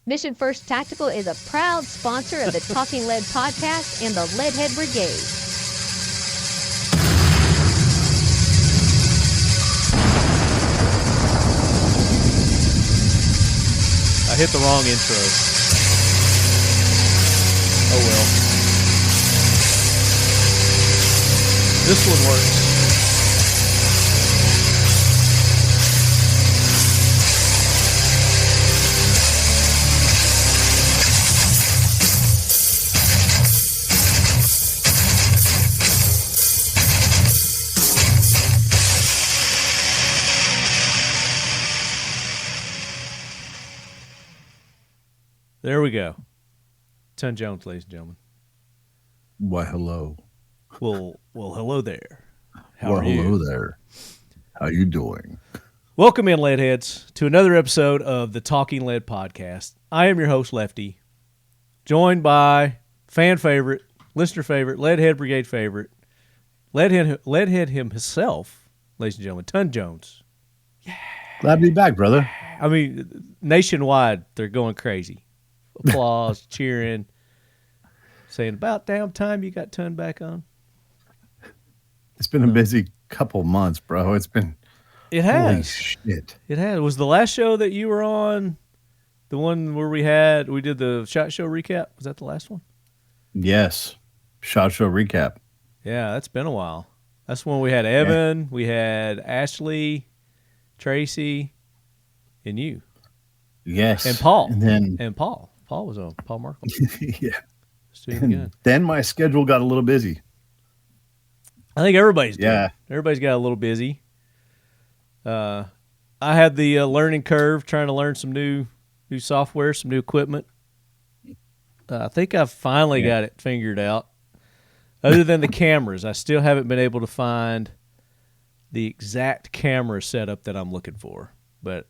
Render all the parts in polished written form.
Mission First Tactical is a proud sponsor of the Talking Lead podcast and the Leadhead Brigade. I hit the wrong intro. Oh well. This one works. There we go. Ton Jones, ladies and gentlemen. Why, hello. Well, hello there. How are hello you? There. How you doing? Welcome in, Leadheads, to another episode of the Talking Lead podcast. I am your host, Lefty, joined by favorite, listener favorite, Leadhead Brigade favorite, Leadhead himself, ladies and gentlemen, Ton Jones. Yeah. Glad to be back, brother. I mean, nationwide, they're going crazy. Applause, cheering, saying, about damn time you got Ton back on. It's been a busy couple months, bro. It has. Holy shit. It has. Was the last show that you were on the one where we did the SHOT Show recap? Was that the last one? Yes. SHOT Show recap. Yeah, that's been a while. That's when we had Evan, we had Ashley, Tracy, and you. Yes. And Paul. And Paul. Paul was on. Paul Markle. Yeah. Let's do it again. Then my schedule got a little busy. I think everybody's did. Yeah. Everybody's got a little busy. I had the learning curve trying to learn some new software, some new equipment. I think I've finally got it figured out. Other than the cameras, I still haven't been able to find the exact camera setup that I'm looking for. But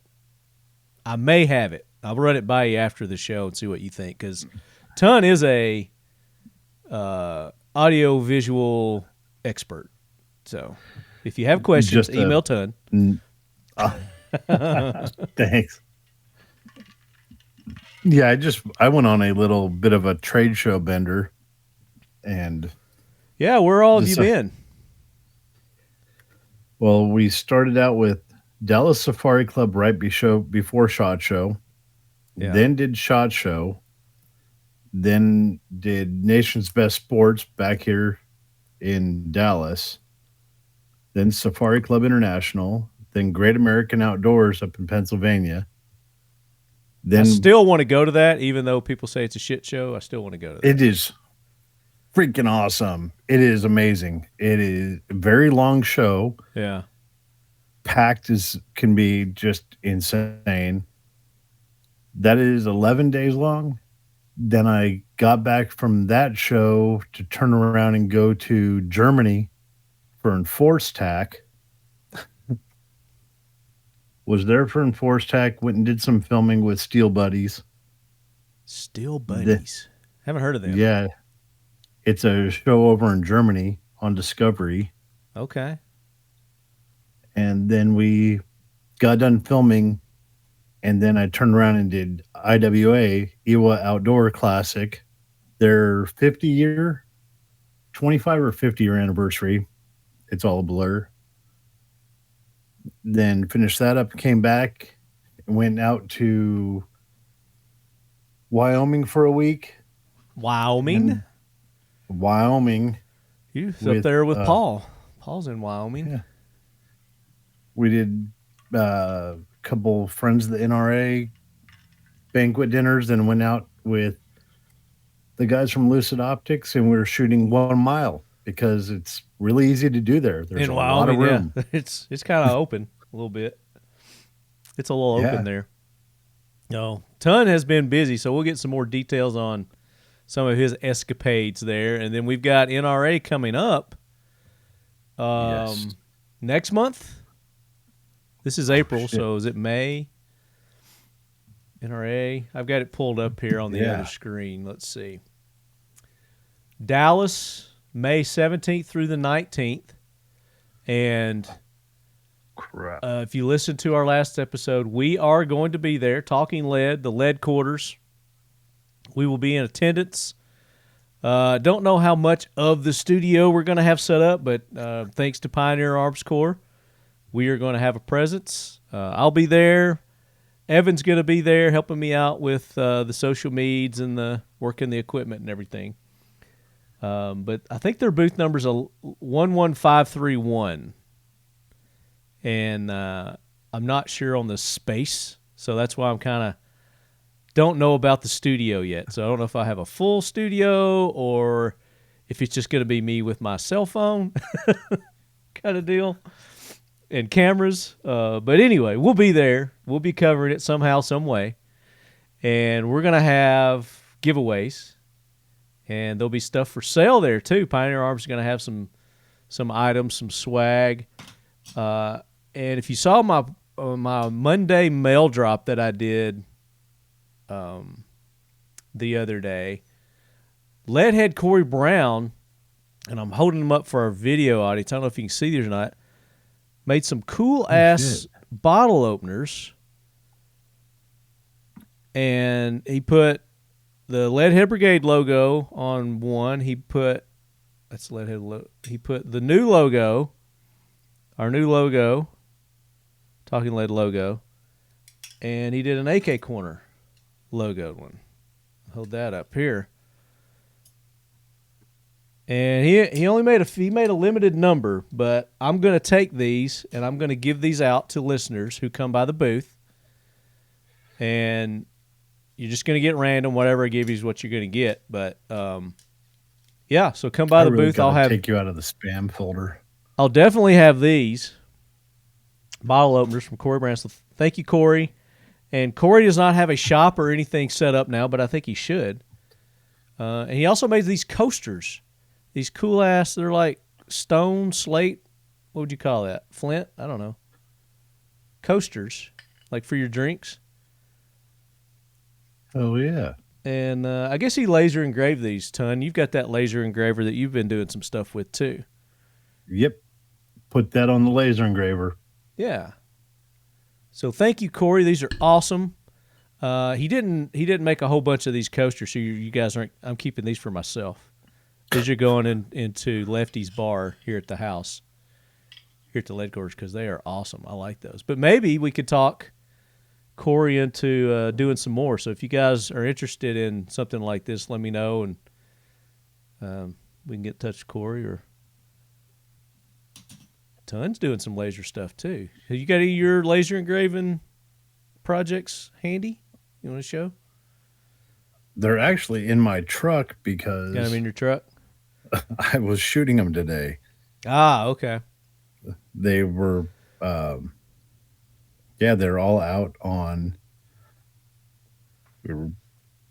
I may have it. I'll run it by you after the show and see what you think. Because Ton is a audio-visual expert. So if you have questions, email Ton. Thanks. Yeah, I went on a little bit of a trade show bender, and yeah, where all have you been? Well, we started out with Dallas Safari Club right before SHOT Show, then did SHOT Show, then did Nation's Best Sports back here in Dallas, then Safari Club International, then Great American Outdoors up in Pennsylvania. Then I still want to go to that, even though people say it's a shit show. I still want to go to that. It is freaking awesome. It is amazing. It is a very long show. Yeah. Packed can be just insane. That is 11 days long. Then I got back from that show to turn around and go to Germany for Enforced TAC. Was there for Enforced TAC, went and did some filming with Steel Buddies. Steel Buddies? Haven't heard of them. Yeah. It's a show over in Germany on Discovery. Okay. And then we got done filming, and then I turned around and did IWA, Iowa Outdoor Classic, their 25 or 50-year anniversary. It's all a blur. Then finished that up, came back, and went out to Wyoming for a week. Wyoming? You up there with Paul. Paul's in Wyoming. Yeah. We did a couple friends of the NRA banquet dinners, and went out with the guys from Lucid Optics, and we were shooting 1 mile because it's really easy to do there. There's in a Wyoming, lot of room. Yeah. It's kind of open a little bit. It's a little open there. No, Ton has been busy, so we'll get some more details on some of his escapades there. And then we've got NRA coming up next month. This is April, so is it May? NRA. I've got it pulled up here on the other screen. Let's see. Dallas, May 17th through the 19th. And if you listen to our last episode, we are going to be there, Talking Lead, the lead quarters We will be in attendance. Don't know how much of the studio we're going to have set up, but thanks to Pioneer Arms Corps, we are going to have a presence. I'll be there. Evan's going to be there helping me out with the social medias and the working the equipment and everything. But I think their booth number is 11531. And I'm not sure on the space, so that's why I'm kind of don't know about the studio yet. So I don't know if I have a full studio or if it's just going to be me with my cell phone kind of deal and cameras. But anyway, we'll be there. We'll be covering it somehow, some way. And we're going to have giveaways. And there'll be stuff for sale there, too. Pioneer Arms is going to have some items, some swag. And if you saw my Monday mail drop that I did the other day, Leadhead Corey Brown, and I'm holding him up for our video audience. I don't know if you can see these or not, made some cool-ass bottle openers. And he put the Leadhead Brigade logo on one. He put he put the new logo, our new logo, Talking Lead logo, and he did an AK Corner logo one. Hold that up here. And he only made a limited number, but I'm going to take these and I'm going to give these out to listeners who come by the booth. And you're just going to get random. Whatever I give you is what you're going to get. But yeah, so come by the booth. I'll take you out of the spam folder. I'll definitely have these bottle openers from Corey Brown. So thank you, Corey. And Corey does not have a shop or anything set up now, but I think he should. And he also made these coasters. These cool ass, they're like stone, slate. What would you call that? Flint? I don't know. Coasters, like for your drinks. Oh, yeah. And I guess he laser engraved these, Ton. You've got that laser engraver that you've been doing some stuff with, too. Yep. Put that on the laser engraver. Yeah. So thank you, Corey. These are awesome. He didn't make a whole bunch of these coasters, so you guys aren't. I'm keeping these for myself. These are going into Lefty's bar here at the house, here at the lead quarters, because they are awesome. I like those. But maybe we could talk Corey into doing some more. So if you guys are interested in something like this, let me know, and we can get in touch with Corey. Or Ton's doing some laser stuff too. Have you got any of your laser engraving projects handy? You want to show? They're actually in my truck because Got them in your truck? I was shooting them today. Ah, okay. They were, they're all out on. We were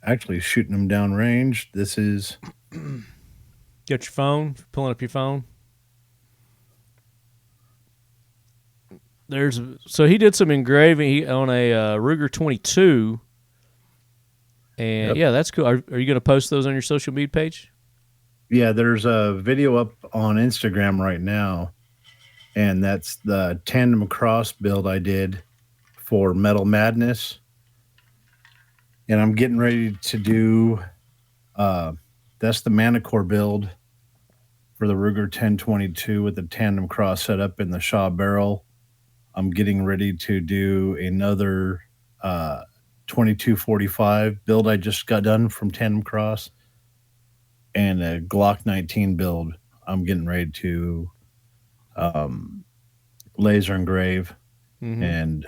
actually shooting them downrange. This is. Got your phone? Pulling up your phone? So he did some engraving on a Ruger 22. And yeah, that's cool. Are you going to post those on your social media page? Yeah, there's a video up on Instagram right now, and that's the tandem cross build I did for Metal Madness. And I'm getting ready to do, that's the Manicore build for the Ruger 1022 with the tandem cross set up in the Shaw barrel. I'm getting ready to do another 2245 build I just got done from Tandem Cross, and a Glock 19 build I'm getting ready to laser engrave. Mm-hmm. And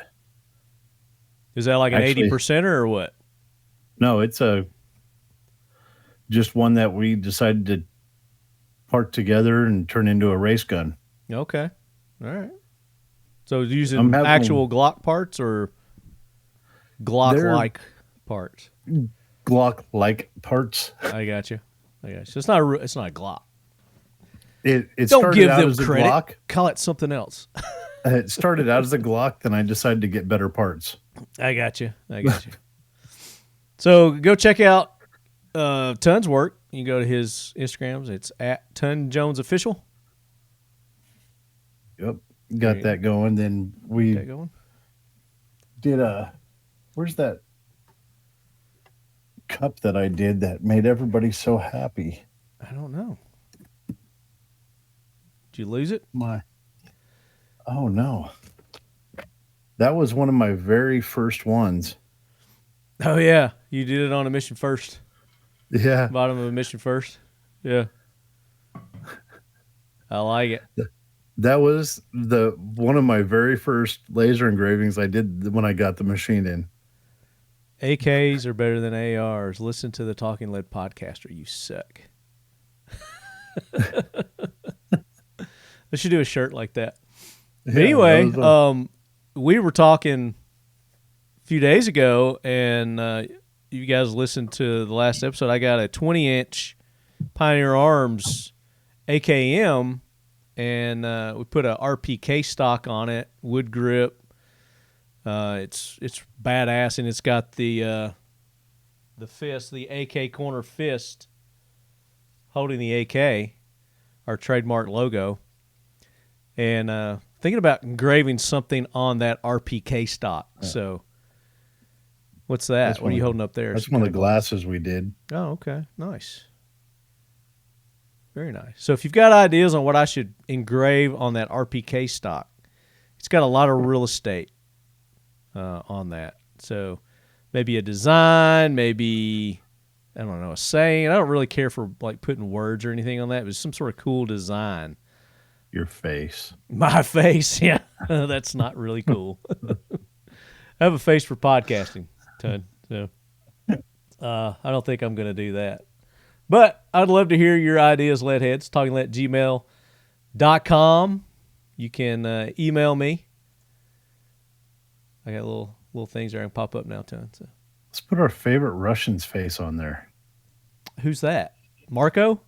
is that like an 80%er or what? No, it's just one that we decided to part together and turn into a race gun. Okay. All right. So using actual Glock parts or Glock-like parts? Glock-like parts. I got you. So it's not a Glock. It Don't give them as credit. A Glock. Call it something else. It started out as a Glock, then I decided to get better parts. I got you. So go check out Ton's work. You can go to his Instagrams. It's at Ton Jones Official. Yep. Got that going. Then we did where's that cup that I did that made everybody so happy? I don't know. Did you lose it? Oh no. That was one of my very first ones. Oh yeah, you did it on a mission first. Yeah. Bottom of a mission first. Yeah. I like it. That was one of my very first laser engravings I did when I got the machine in. AKs are better than ARs. Listen to the Talking Lead podcast or you suck. I should do a shirt like that. But anyway, we were talking a few days ago, and you guys listened to the last episode. I got a 20-inch Pioneer Arms AKM, and we put a RPK stock on it, wood grip. It's badass, and it's got the fist, the AK corner fist, holding the AK, our trademark logo, and thinking about engraving something on that RPK stock. Yeah. So, what's that? What are you holding up there? That's one of the glasses we did. Oh, okay, nice. Very nice. So if you've got ideas on what I should engrave on that RPK stock, it's got a lot of real estate on that. So maybe a design, maybe, I don't know, a saying. I don't really care for like putting words or anything on that. It was some sort of cool design. Your face. My face, yeah. That's not really cool. I have a face for podcasting, Ton. So I don't think I'm going to do that. But I'd love to hear your ideas, leadheads, talkinglead@gmail.com. You can email me. I got little things that are going to pop up now, Ton. So. Let's put our favorite Russian's face on there. Who's that? Marco?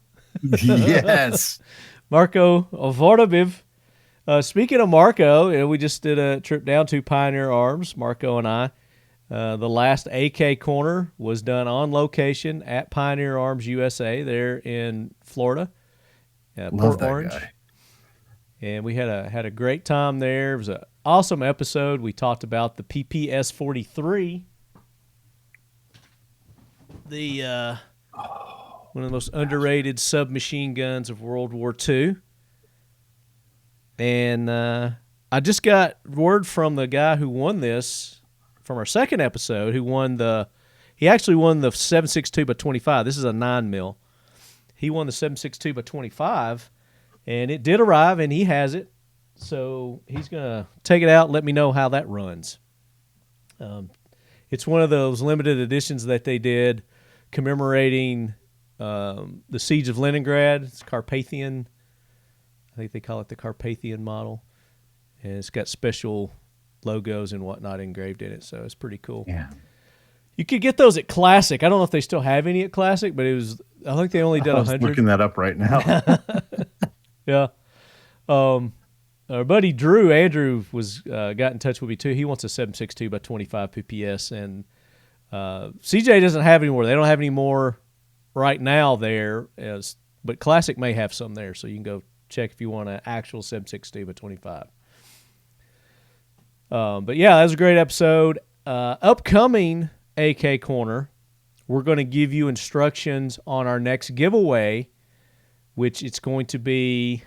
Yes. Marco Vorobiev. Speaking of Marco, we just did a trip down to Pioneer Arms, Marco and I. The last AK corner was done on location at Pioneer Arms USA there in Florida, Port Orange. Guy. And we had a great time there. It was an awesome episode. We talked about the PPS-43, the one of the most underrated submachine guns of World War II. And I just got word from the guy who won this from our second episode, he actually won the 7.62 by 25. This is a 9mm. He won the 7.62 by 25, and it did arrive, and he has it. So he's going to take it out and let me know how that runs. It's one of those limited editions that they did commemorating the Siege of Leningrad. It's Carpathian. I think they call it the Carpathian model. And it's got special logos and whatnot engraved in it, so it's pretty cool. Yeah, you could get those at Classic. I don't know if they still have any at Classic, but I think they only did 100. I was looking that up right now. Yeah. Our buddy Andrew got in touch with me too. He wants a 7.62 by 25 PPS, and CJ doesn't have any more. They don't have any more right now there, but Classic may have some there, so you can go check if you want an actual 7.62 by 25. But yeah, that was a great episode. Upcoming AK Corner, we're going to give you instructions on our next giveaway, which it's going to be,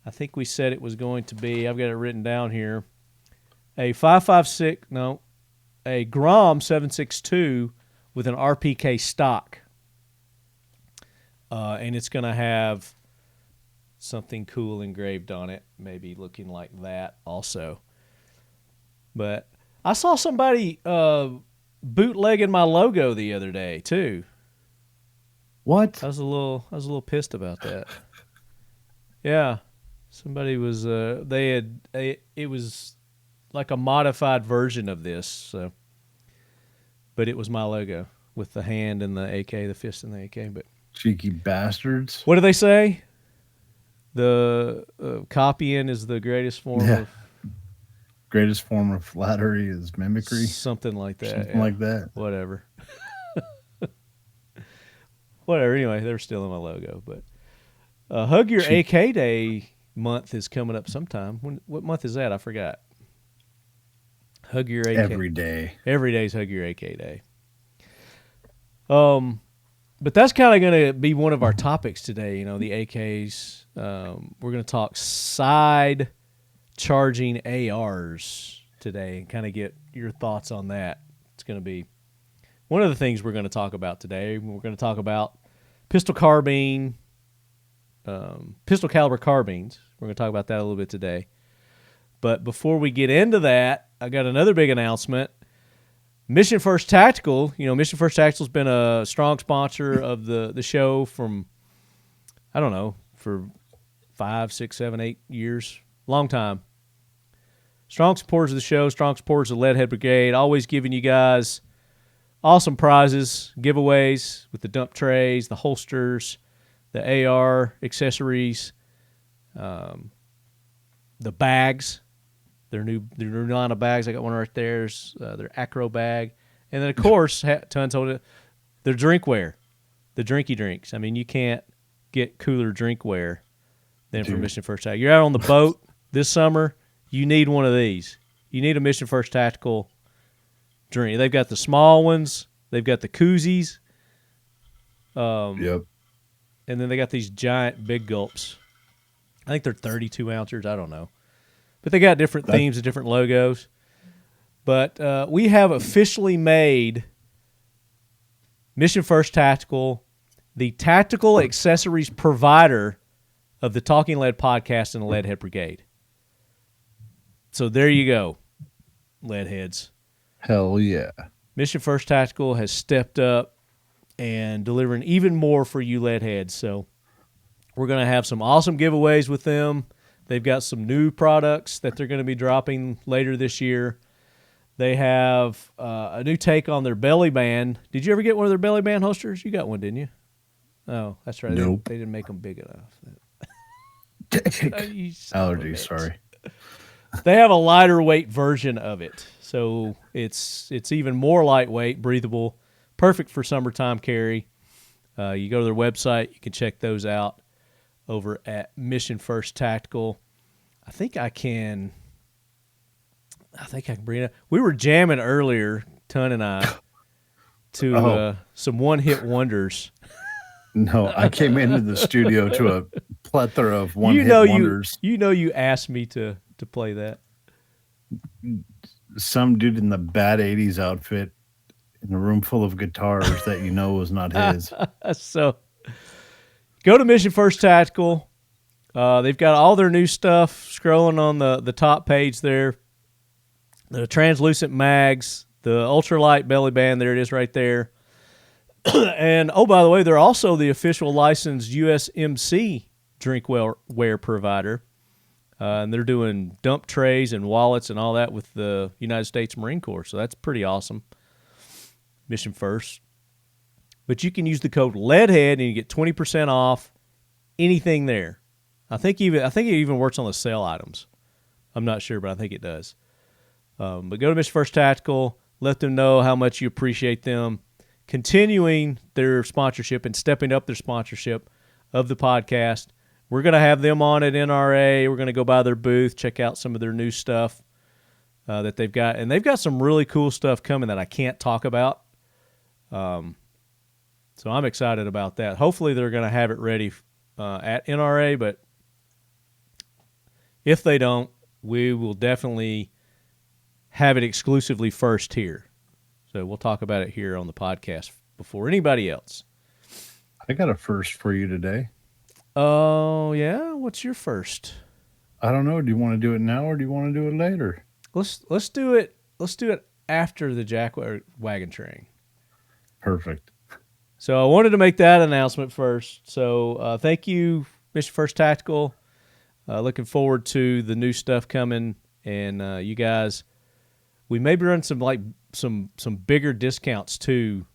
I think we said it was going to be, I've got it written down here, a Grom 7.62 with an RPK stock. And it's going to have something cool engraved on it, maybe looking like that also. But I saw somebody bootlegging my logo the other day too. What? I was a little pissed about that. Yeah, somebody was. It was like a modified version of this. So, but it was my logo with the hand and the AK, the fist and the AK. But cheeky bastards. What do they say? The copying is the greatest form of. Greatest form of flattery is mimicry. Something like that. Something like that. Whatever. Whatever. Anyway, they're stealing my logo. But Hug Your AK Day month is coming up sometime. What month is that? I forgot. Hug Your AK. Every day. Every day is Hug Your AK Day. But that's kind of going to be one of our topics today, the AKs. We're going to talk side charging ARs today and kind of get your thoughts on that. It's going to be one of the things we're going to talk about today. We're going to talk about pistol caliber carbines. We're going to talk about that a little bit today. But before we get into that, I got another big announcement. Mission First Tactical, Mission First Tactical has been a strong sponsor of the show from, I don't know, for 5, 6, 7, 8 years. Long time. Strong supporters of the show, strong supporters of Leadhead Brigade, always giving you guys awesome prizes, giveaways with the dump trays, the holsters, the AR accessories, the bags. Their new line of bags. I got one right there. Their Acro bag. And then, of course, tons of their drinkware, the drinky drinks. I mean, you can't get cooler drinkware than from Mission First Tactical. You're out on the boat this summer, you need one of these. You need a Mission First Tactical drink. They've got the small ones. They've got the koozies. Yep. And then they got these giant big gulps. I think they're 32 ounces. I don't know. But they got different themes and different logos. But we have officially made Mission First Tactical the tactical accessories provider of the Talking Lead podcast and the Leadhead Brigade. So there you go, Leadheads. Hell yeah. Mission First Tactical has stepped up and delivering even more for you Leadheads. So we're going to have some awesome giveaways with them. They've got some new products that they're going to be dropping later this year. They have a new take on their belly band. Did you ever get one of their belly band holsters? You got one, didn't you? Oh, that's right. Nope. They didn't make them big enough. Allergies, sorry. They have a lighter weight version of it. So it's even more lightweight, breathable, perfect for summertime carry. You go to their website, you can check those out over at Mission First Tactical. I think I can bring it up. We were jamming earlier, Ton and I, to some one-hit wonders. No, I came into the studio to a plethora of one-hit wonders. You asked me to play that. Some dude in the bad 80s outfit in a room full of guitars that was not his. So go to Mission First Tactical. They've got all their new stuff scrolling on the top page there. The translucent mags, the ultralight belly band, there it is right there. And, by the way, they're also the official licensed USMC drinkware provider. And they're doing dump trays and wallets and all that with the United States Marine Corps. So that's pretty awesome. Mission First. But you can use the code LEADHEAD and you get 20% off anything there. I think it even works on the sale items. I'm not sure, but I think it does. But go to Mission First Tactical. Let them know how much you appreciate them continuing their sponsorship and stepping up their sponsorship of the podcast. We're going to have them on at NRA. We're going to go by their booth, check out some of their new stuff that they've got. And they've got some really cool stuff coming that I can't talk about. So I'm excited about that. Hopefully they're going to have it ready at NRA, but if they don't, we will definitely have it exclusively first here. So we'll talk about it here on the podcast before anybody else. I got a first for you today. Oh, yeah? What's your first? I don't know. Do you want to do it now or do you want to do it later? Let's do it. Let's do it after the jack wagon train. Perfect. So I wanted to make that announcement first. So thank you, Mission First Tactical. Looking forward to the new stuff coming, and you guys. We maybe run some bigger discounts too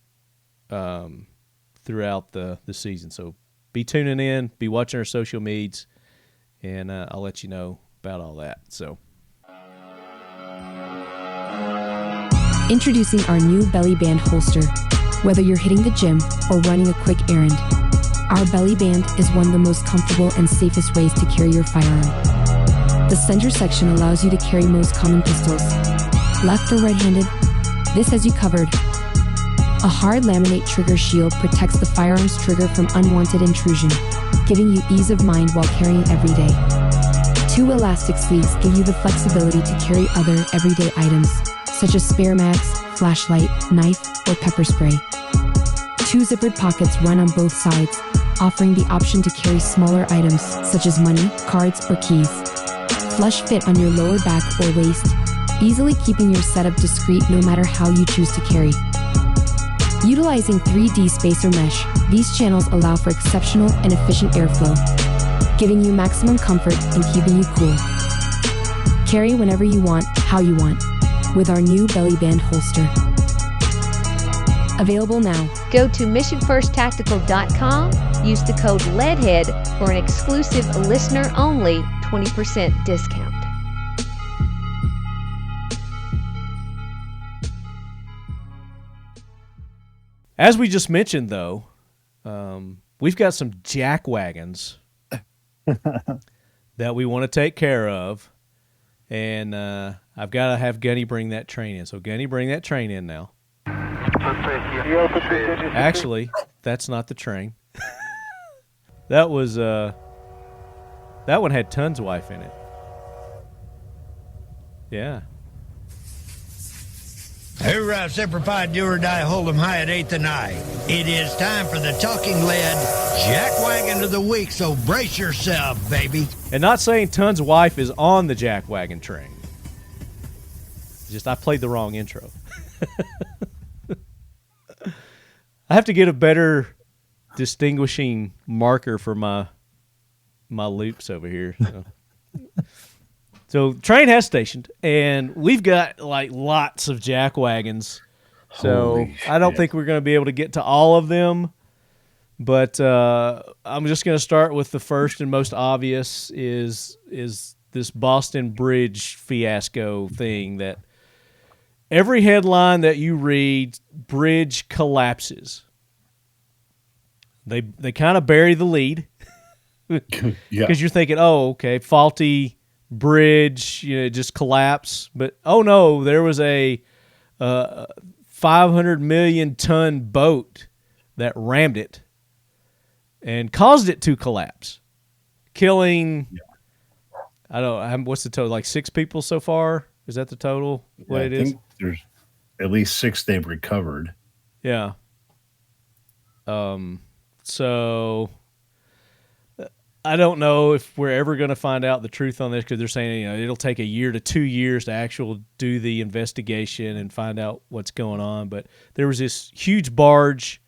throughout the season. So be tuning in, be watching our social medias, and I'll let you know about all that. So. Introducing our new belly band holster. Whether you're hitting the gym or running a quick errand, our belly band is one of the most comfortable and safest ways to carry your firearm. The center section allows you to carry most common pistols. Left or right-handed, this has you covered. A hard laminate trigger shield protects the firearm's trigger from unwanted intrusion, giving you ease of mind while carrying every day. 2 elastic sleeves give you the flexibility to carry other everyday items, such as spare mags, flashlight, knife, or pepper spray. 2 zippered pockets run on both sides, offering the option to carry smaller items such as money, cards, or keys. Flush fit on your lower back or waist, easily keeping your setup discreet no matter how you choose to carry. Utilizing 3D spacer mesh, these channels allow for exceptional and efficient airflow, giving you maximum comfort and keeping you cool. Carry whenever you want, how you want, with our new belly band holster. Available now. Go to missionfirsttactical.com. Use the code LEADHEAD for an exclusive listener-only 20% discount. As we just mentioned, though, we've got some jack wagons that we want to take care of, and I've got to have Gunny bring that train in. So, Gunny, bring that train in now. Actually, that's not the train. That was that one had Ton's wife in it. Yeah. Hoorah, Semper Fi, do or die, hold 'em high at 8th and I. It is time for the Talking Lead Jack Wagon of the Week, so brace yourself, baby. And not saying Ton's wife is on the jack wagon train. Just I played the wrong intro. I have to get a better distinguishing marker for my loops over here. So train has stationed, and we've got like lots of jack wagons. So I don't think we're going to be able to get to all of them, but I'm just going to start with the first and most obvious is this Boston Bridge fiasco thing that every headline that you read, bridge collapses. They kind of bury the lead because you're thinking, oh, okay, faulty bridge, just collapse. But oh no, there was a 500 million ton boat that rammed it and caused it to collapse, killing. I don't know what's the total. Like 6 people so far. Is that the total? What it is? I think there's at least 6 they've recovered. Yeah. So I don't know if we're ever going to find out the truth on this because they're saying it'll take 1 year to 2 years to actually do the investigation and find out what's going on. But there was this huge barge,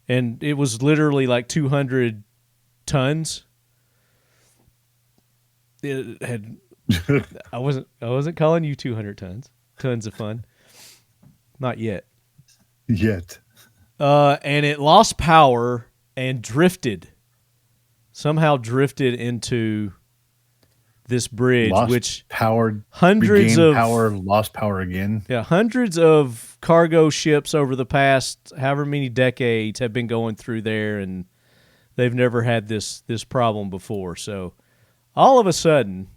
and it was literally like 200 tons. It had. I wasn't calling you 200 tons. Tons of fun. Not yet. And it lost power and somehow drifted into this bridge, lost power lost power again. Yeah, hundreds of cargo ships over the past however many decades have been going through there, and they've never had this problem before. So all of a sudden,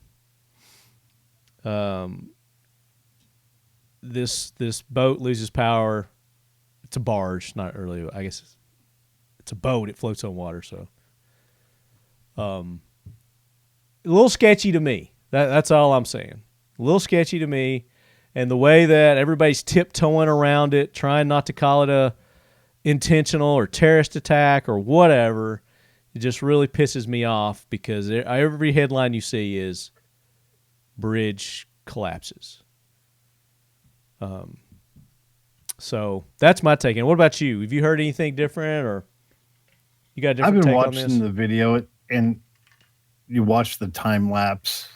this boat loses power. It's a barge, not really. I guess it's a boat. It floats on water, so a little sketchy to me. That's all I'm saying. A little sketchy to me, and the way that everybody's tiptoeing around it, trying not to call it a intentional or terrorist attack or whatever, it just really pisses me off because every headline you see is bridge collapses. So that's my take. And what about you? Have you heard anything different, or you got a different take on this? I've been watching the video, and you watch the time lapse.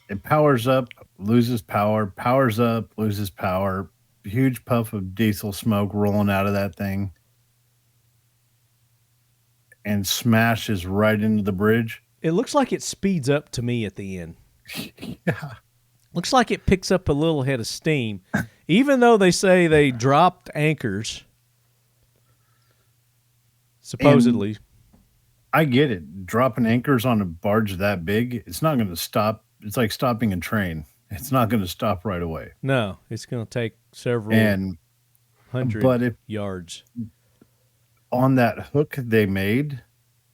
It powers up, loses power, powers up, loses power. Huge puff of diesel smoke rolling out of that thing, and smashes right into the bridge. It looks like it speeds up to me at the end. Yeah. Looks like it picks up a little head of steam, even though they say they dropped anchors, supposedly. And I get it. Dropping anchors on a barge that big, it's not going to stop. It's like stopping a train. It's not going to stop right away. No, it's going to take several. And But if yards. on that hook they made,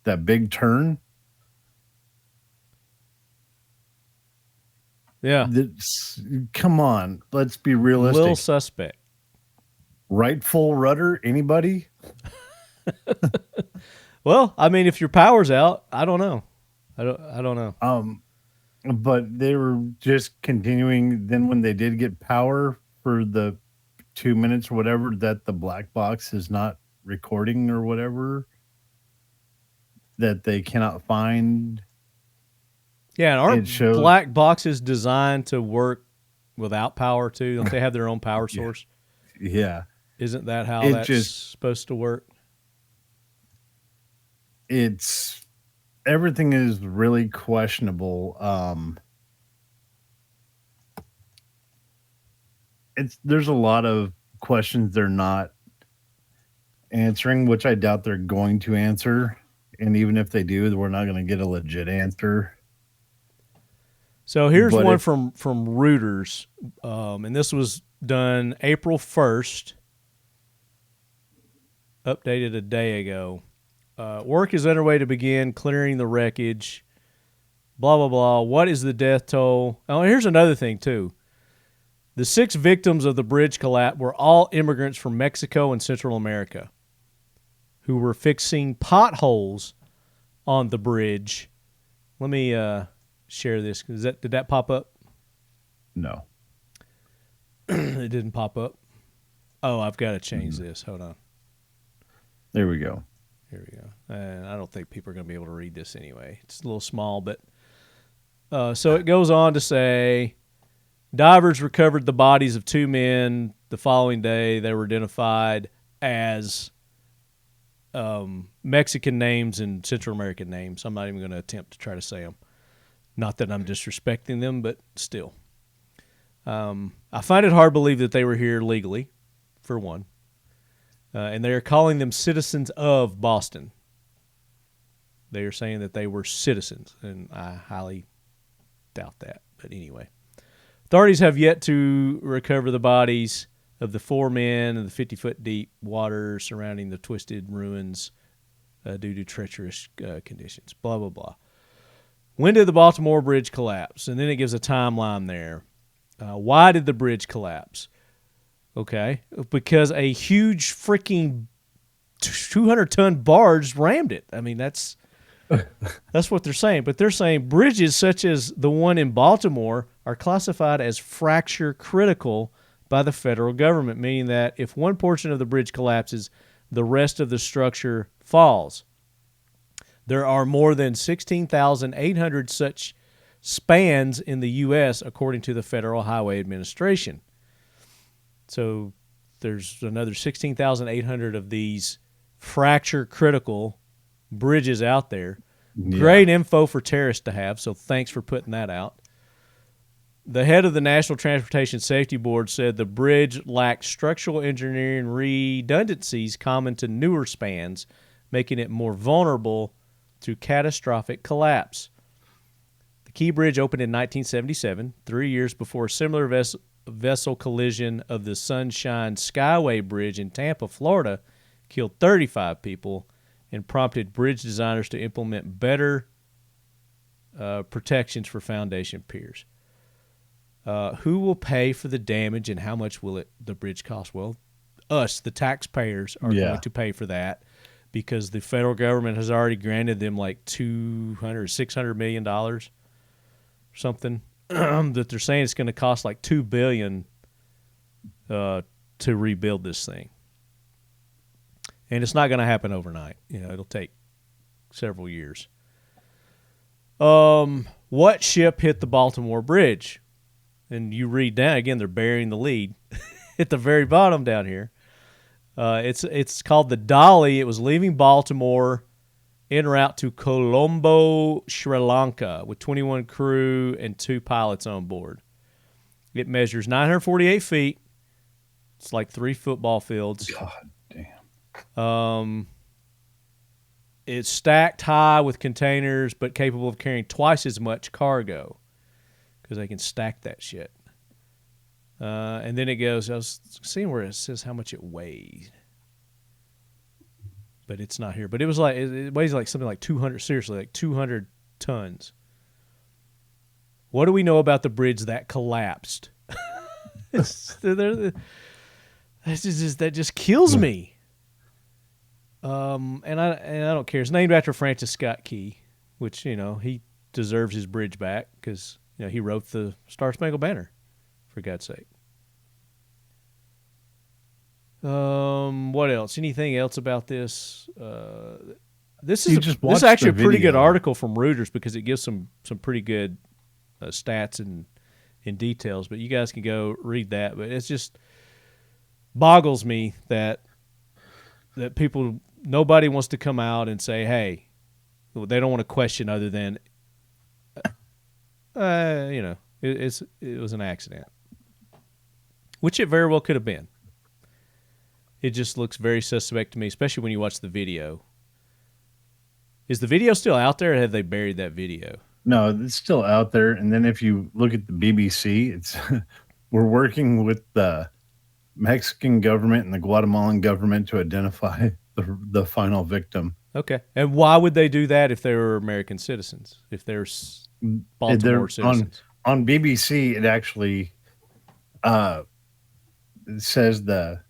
that big turn, Yeah. Come on, let's be A realistic. little suspect. Right full rudder, anybody? Well, I mean, if your power's out, I don't know. I don't know. But they were just continuing. Then when they did get power for the 2 minutes or whatever, that the black box is not recording or whatever, that they cannot find. Yeah, and aren't It shows- black boxes designed to work without power too? Don't they have their own power source? Yeah. Isn't that how It that's just- supposed to work? It's everything is really questionable. There's a lot of questions they're not answering, which I doubt they're going to answer. And even if they do, we're not going to get a legit answer. So here's But one from Reuters, and this was done April 1st, updated a day ago. Work is underway to begin clearing the wreckage. Blah, blah, blah. What is the death toll? Oh, here's another thing, too. The 6 victims of the bridge collapse were all immigrants from Mexico and Central America who were fixing potholes on the bridge. Let me share this. Did that pop up? No. It didn't pop up. Oh, I've got to change this. Hold on. There we go. Here we go. And I don't think people are going to be able to read this anyway. It's a little small, but so it goes on to say divers recovered the bodies of 2 men the following day. They were identified as Mexican names and Central American names. I'm not even going to attempt to try to say them. Not that I'm disrespecting them, but still. I find it hard to believe that they were here legally, for one. And they are calling them citizens of Boston. They are saying that they were citizens, and I highly doubt that. But anyway. Authorities have yet to recover the bodies of the 4 men in the 50-foot deep water surrounding the twisted ruins due to treacherous conditions. Blah, blah, blah. When did the Baltimore Bridge collapse? And then it gives a timeline there. Why did the bridge collapse? Okay, because a huge freaking 200-ton barge rammed it. I mean, that's what they're saying. But they're saying bridges such as the one in Baltimore are classified as fracture critical by the federal government, meaning that if one portion of the bridge collapses, the rest of the structure falls. There are more than 16,800 such spans in the U.S., according to the Federal Highway Administration. So there's another 16,800 of these fracture-critical bridges out there. Yeah. Great info for terrorists to have, so thanks for putting that out. The head of the National Transportation Safety Board said the bridge lacked structural engineering redundancies common to newer spans, making it more vulnerable to catastrophic collapse. The Key Bridge opened in 1977, 3 years before a similar vessel collision of the Sunshine Skyway Bridge in Tampa, Florida, killed 35 people and prompted bridge designers to implement better protections for foundation piers. Who will pay for the damage and how much will the bridge cost? Well, us, the taxpayers, are going to pay for that because the federal government has already granted them like $200, $600 million or something. That they're saying it's going to cost like $2 billion to rebuild this thing, and it's not going to happen overnight. It'll take several years. What ship hit the Baltimore Bridge? And you read down again; they're burying the lead at the very bottom down here. It's called the Dolly. It was leaving Baltimore en route to Colombo, Sri Lanka, with 21 crew and 2 pilots on board. It measures 948 feet. It's like 3 football fields. God damn. It's stacked high with containers, but capable of carrying twice as much cargo because they can stack that shit. And then it goes, I was seeing where it says how much it weighed. But it's not here. But it was like, it weighs like something like 200, seriously, like 200 tons. What do we know about the bridge that collapsed? That just kills me. And I don't care. It's named after Francis Scott Key, which, he deserves his bridge back because, he wrote the Star Spangled Banner, for God's sake. What else? Anything else about this? This is actually a pretty good article from Reuters because it gives some pretty good stats and details. But you guys can go read that. But it's just boggles me that nobody wants to come out and say, hey, they don't want to question other than, it was an accident, which it very well could have been. It just looks very suspect to me, especially when you watch the video. Is the video still out there, or have they buried that video? No, it's still out there. And then if you look at the BBC, it's we're working with the Mexican government and the Guatemalan government to identify the final victim. Okay. And why would they do that if they were American citizens? If they're Baltimore citizens? On BBC, it actually it says the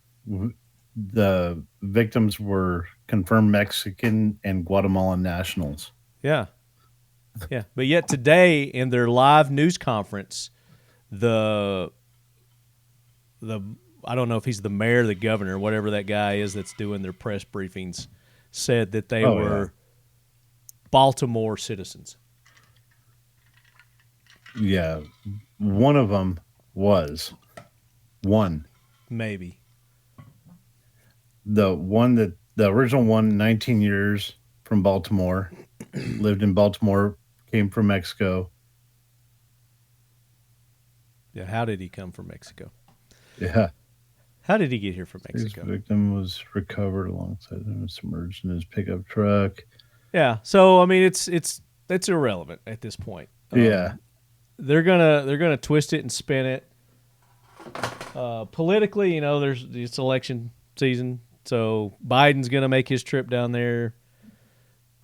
victims were confirmed Mexican and Guatemalan nationals. Yeah. Yeah. But yet today in their live news conference, the I don't know if he's the mayor, the governor, whatever that guy is that's doing their press briefings, said that they were Baltimore citizens. Yeah. One of them was. One. Maybe. The original one, 19 years from Baltimore, lived in Baltimore, came from Mexico. Yeah, how did he come from Mexico? Yeah. How did he get here from Mexico? His victim was recovered alongside him, submerged in his pickup truck. Yeah, so I mean, it's irrelevant at this point. Yeah, they're gonna twist it and spin it. Politically, it's election season, so Biden's gonna make his trip down there.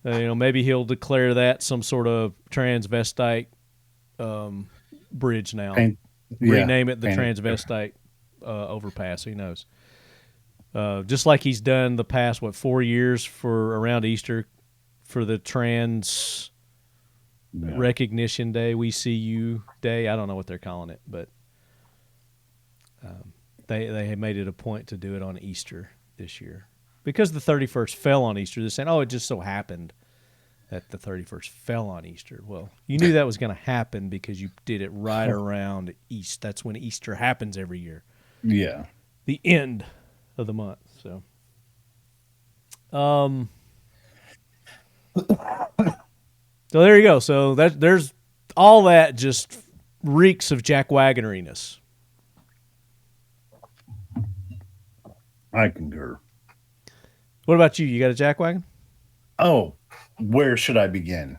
Maybe he'll declare that some sort of transvestite bridge now. Rename it the transvestite overpass. Who knows? Just like he's done the past 4 years for around Easter for the trans recognition day, we see you day. I don't know what they're calling it, but they have made it a point to do it on Easter this year because the 31st fell on Easter. They're saying, it just so happened that the 31st fell on Easter. Well, you knew that was going to happen because you did it right around Easter. That's when Easter happens every year. Yeah. The end of the month. So, so there you go. So there's all that just reeks of Jack Wagoneriness. I concur. What about you? You got a Jack Wagon? Oh, where should I begin?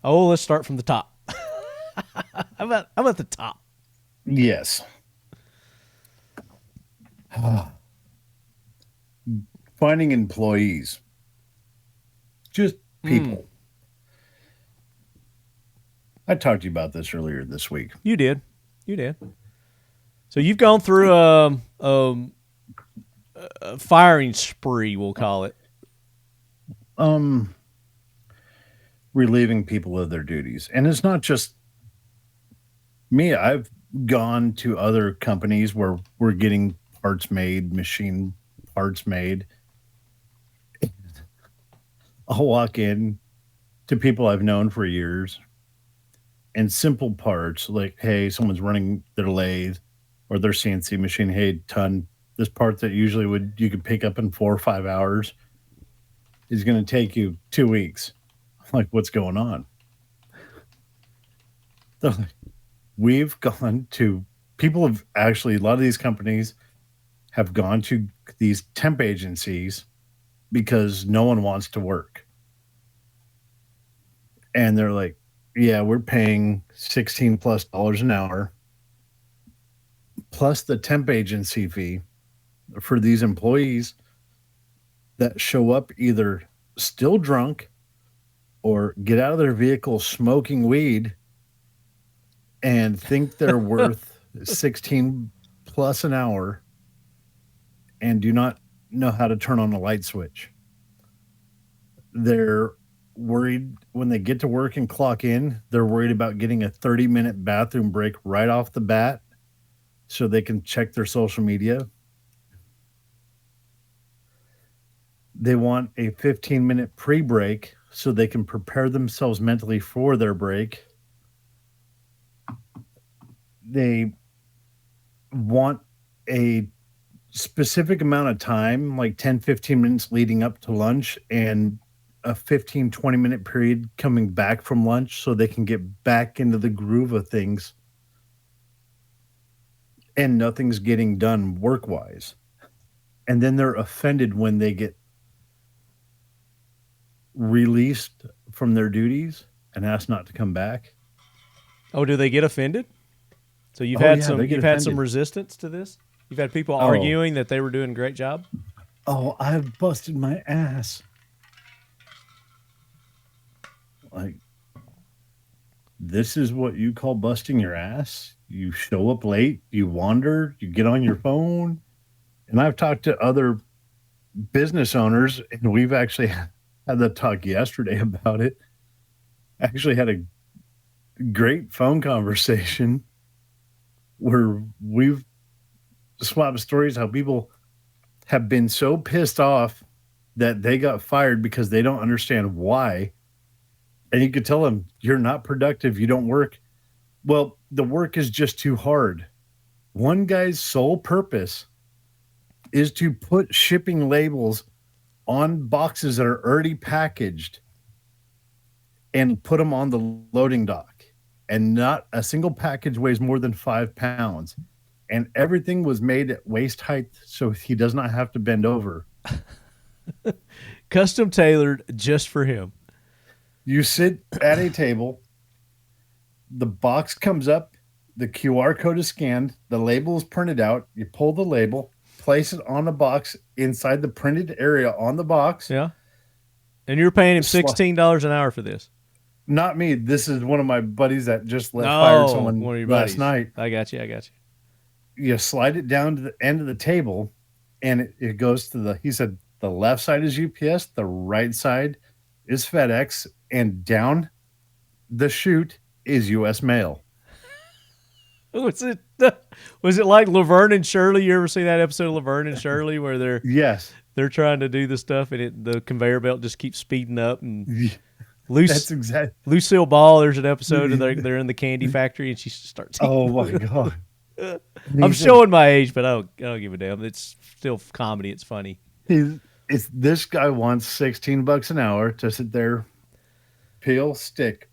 Oh, let's start from the top. How about the top? Yes. Finding employees. Just people. I talked to you about this earlier this week. You did. So you've gone through a firing spree, we'll call it. Relieving people of their duties. And it's not just me. I've gone to other companies where we're getting parts made, machine parts made. I'll walk in to people I've known for years and simple parts like, hey, someone's running their lathe or their CNC machine. Hey, ton, this part that usually you could pick up in 4 or 5 hours is going to take you 2 weeks. I'm like, what's going on? We've gone to people have actually, a lot of these companies have gone to these temp agencies because no one wants to work. And they're like, yeah, we're paying $16+ an hour plus the temp agency fee for these employees that show up either still drunk or get out of their vehicle smoking weed and think they're worth 16 plus an hour and do not know how to turn on a light switch. They're worried when they get to work and clock in, they're worried about getting a 30-minute bathroom break right off the bat so they can check their social media. They want a 15-minute pre-break so they can prepare themselves mentally for their break. They want a specific amount of time, like 10, 15 minutes leading up to lunch and a 15, 20-minute period coming back from lunch so they can get back into the groove of things and nothing's getting done work-wise. And then they're offended when they get released from their duties and asked not to come back. Oh, do they get offended? So you've Oh, had yeah, some they get you've had some offended. resistance to this? You've had people arguing that they were doing a great job? Oh, I've busted my ass. Like, this is what you call busting your ass? You show up late, you wander, you get on your phone. And I've talked to other business owners, and we've actually had the talk yesterday about it. Actually had a great phone conversation where we've swapped stories how people have been so pissed off that they got fired because they don't understand why. And you could tell them, you're not productive, you don't work. Well, the work is just too hard. One guy's sole purpose is to put shipping labels on boxes that are already packaged and put them on the loading dock. And not a single package weighs more than 5 pounds. And everything was made at waist height so he does not have to bend over. Custom tailored just for him. You sit at a table, the box comes up, the QR code is scanned, the label is printed out, you pull the label, place it on the box inside the printed area on the box. Yeah. And you're paying him $16 an hour for this. Not me. This is one of my buddies that just fired someone one of your last buddies. night. I got you. You slide it down to the end of the table, and it goes to he said the left side is UPS, the right side is FedEx, and down the chute is US Mail. Was it like Laverne and Shirley? You ever see that episode of Laverne and Shirley where they're trying to do the stuff and the conveyor belt just keeps speeding up and That's exactly Lucille Ball. There's an episode of they're in the candy factory and she starts. Oh my god! I'm showing my age, but I don't give a damn. It's still comedy. It's funny. This guy wants $16 an hour to sit there, peel stick,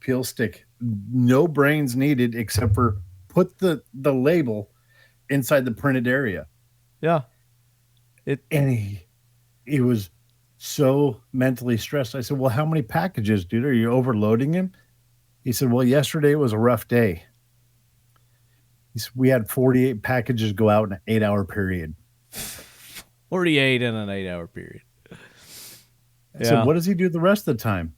no brains needed except for put the label inside the printed area. Yeah, and he was so mentally stressed. I said, well, how many packages, dude? Are you overloading him? He said, well, yesterday was a rough day. He said, we had 48 packages go out in an 8-hour period. 48 in an 8-hour period. I said, what does he do the rest of the time?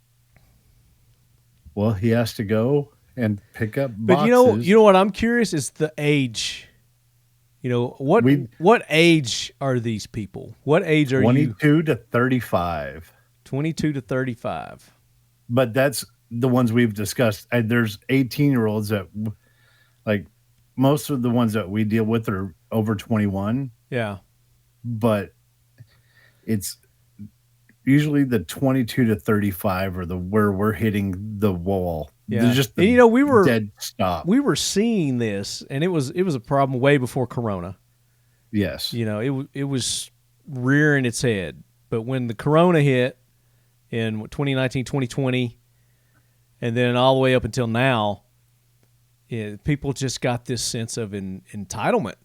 Well, he has to go and pick up boxes. But you know what I'm curious is the age. You know, what age are these people? What age are 22 to 35. 22 to 35. But that's the ones we've discussed. There's 18-year-olds that, like, most of the ones that we deal with are over 21. Yeah. But it's usually the 22 to 35 are where we're hitting the wall. Yeah. Just and, we were dead stop. We were seeing this, and it was a problem way before Corona. Yes. It was rearing its head. But when the Corona hit in 2019, 2020, and then all the way up until now, people just got this sense of entitlement.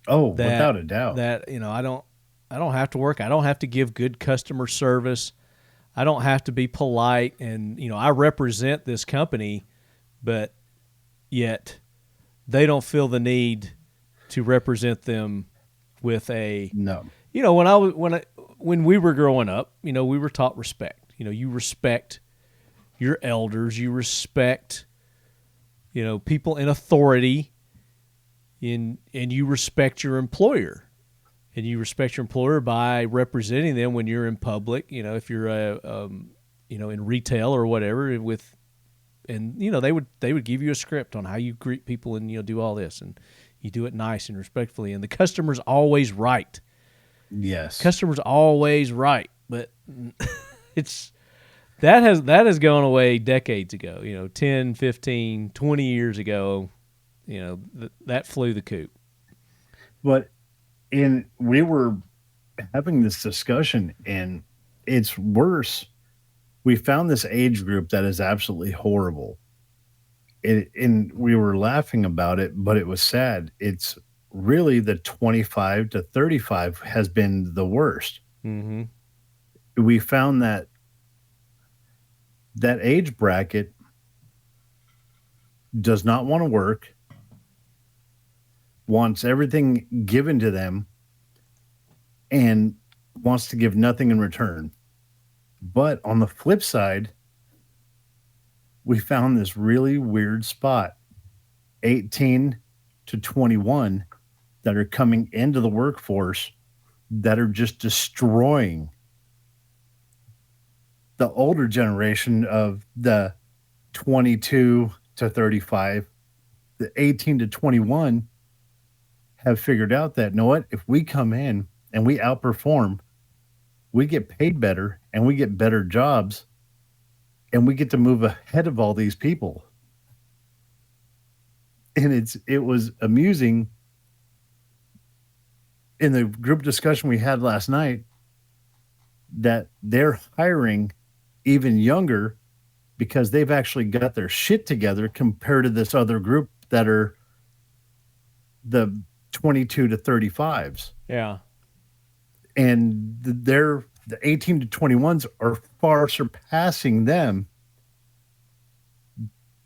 Oh, without a doubt. That, I don't have to work. I don't have to give good customer service. I don't have to be polite. And, I represent this company, but yet they don't feel the need to represent them with a No. You know, when we were growing up, you know, we were taught respect. You know, you respect your elders, you respect, you know, people in authority, and you respect your employer. And you respect your employer by representing them when you're in public, you know, if you're you know, in retail or whatever and you know, they would give you a script on how you greet people and, you know, do all this, and you do it nice and respectfully, and the customer's always right. Yes. Customer's always right, but that has gone away decades ago, you know, 10, 15, 20 years ago, you know, that flew the coop. But we were having this discussion, and it's worse. We found this age group that is absolutely horrible. And we were laughing about it, but it was sad. It's really the 25 to 35 has been the worst. Mm-hmm. We found that age bracket does not want to work, wants everything given to them, and wants to give nothing in return. But on the flip side, we found this really weird spot, 18 to 21, that are coming into the workforce that are just destroying the older generation of the 22 to 35. The 18 to 21 have figured out that, you know what, if we come in and we outperform, we get paid better and we get better jobs and we get to move ahead of all these people. And it was amusing in the group discussion we had last night that they're hiring even younger because they've actually got their shit together compared to this other group that are the 22 to 35s. Yeah. And the 18 to 21s are far surpassing them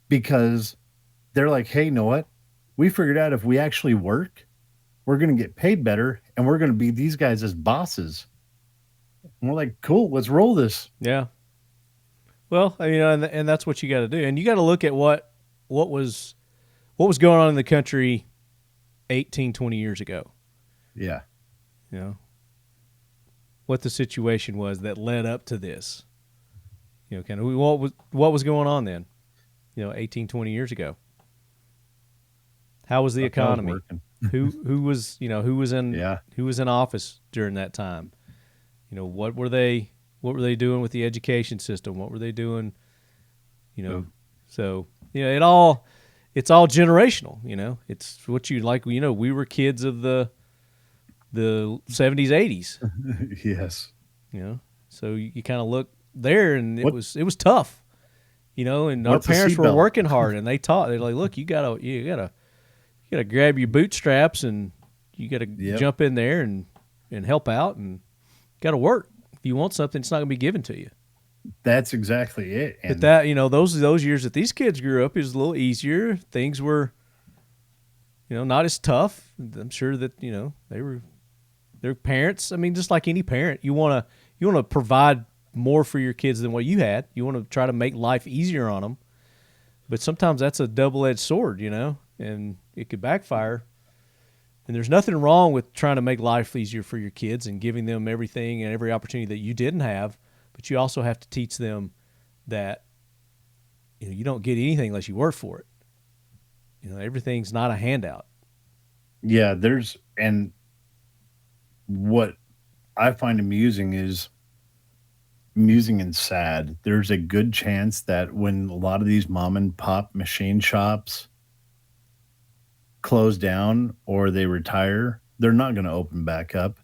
because they're like, hey, you know what? We figured out if we actually work, we're going to get paid better and we're going to be these guys as bosses. And we're like, cool, let's roll this. Yeah. Well, you know, and that's what you got to do. And you got to look at what was going on in the country 18, 20 years ago. Yeah. You know, what the situation was that led up to this. You know, kind of what was going on then, you know, 18, 20 years ago. How was the economy? who was in office during that time? You know, what were they doing with the education system? What were they doing? You know, so, you know, it's all generational, you know. It's what you like, you know, we were kids of the 70s, 80s. Yes. You know. So you kind of look there and it was tough. You know, and our parents were working hard and they're like, look, you gotta grab your bootstraps and you gotta jump in there and help out and gotta work. If you want something, it's not gonna be given to you. That's exactly it. And but that, you know, those years that these kids grew up is a little easier. Things were, you know, not as tough. I'm sure that, you know, their parents. I mean, just like any parent, you want to provide more for your kids than what you had. You want to try to make life easier on them. But sometimes that's a double-edged sword, you know, and it could backfire. And there's nothing wrong with trying to make life easier for your kids and giving them everything and every opportunity that you didn't have. But you also have to teach them that, you know, you don't get anything unless you work for it. You know, everything's not a handout. Yeah, and what I find amusing and sad. There's a good chance that when a lot of these mom and pop machine shops close down or they retire, they're not going to open back up.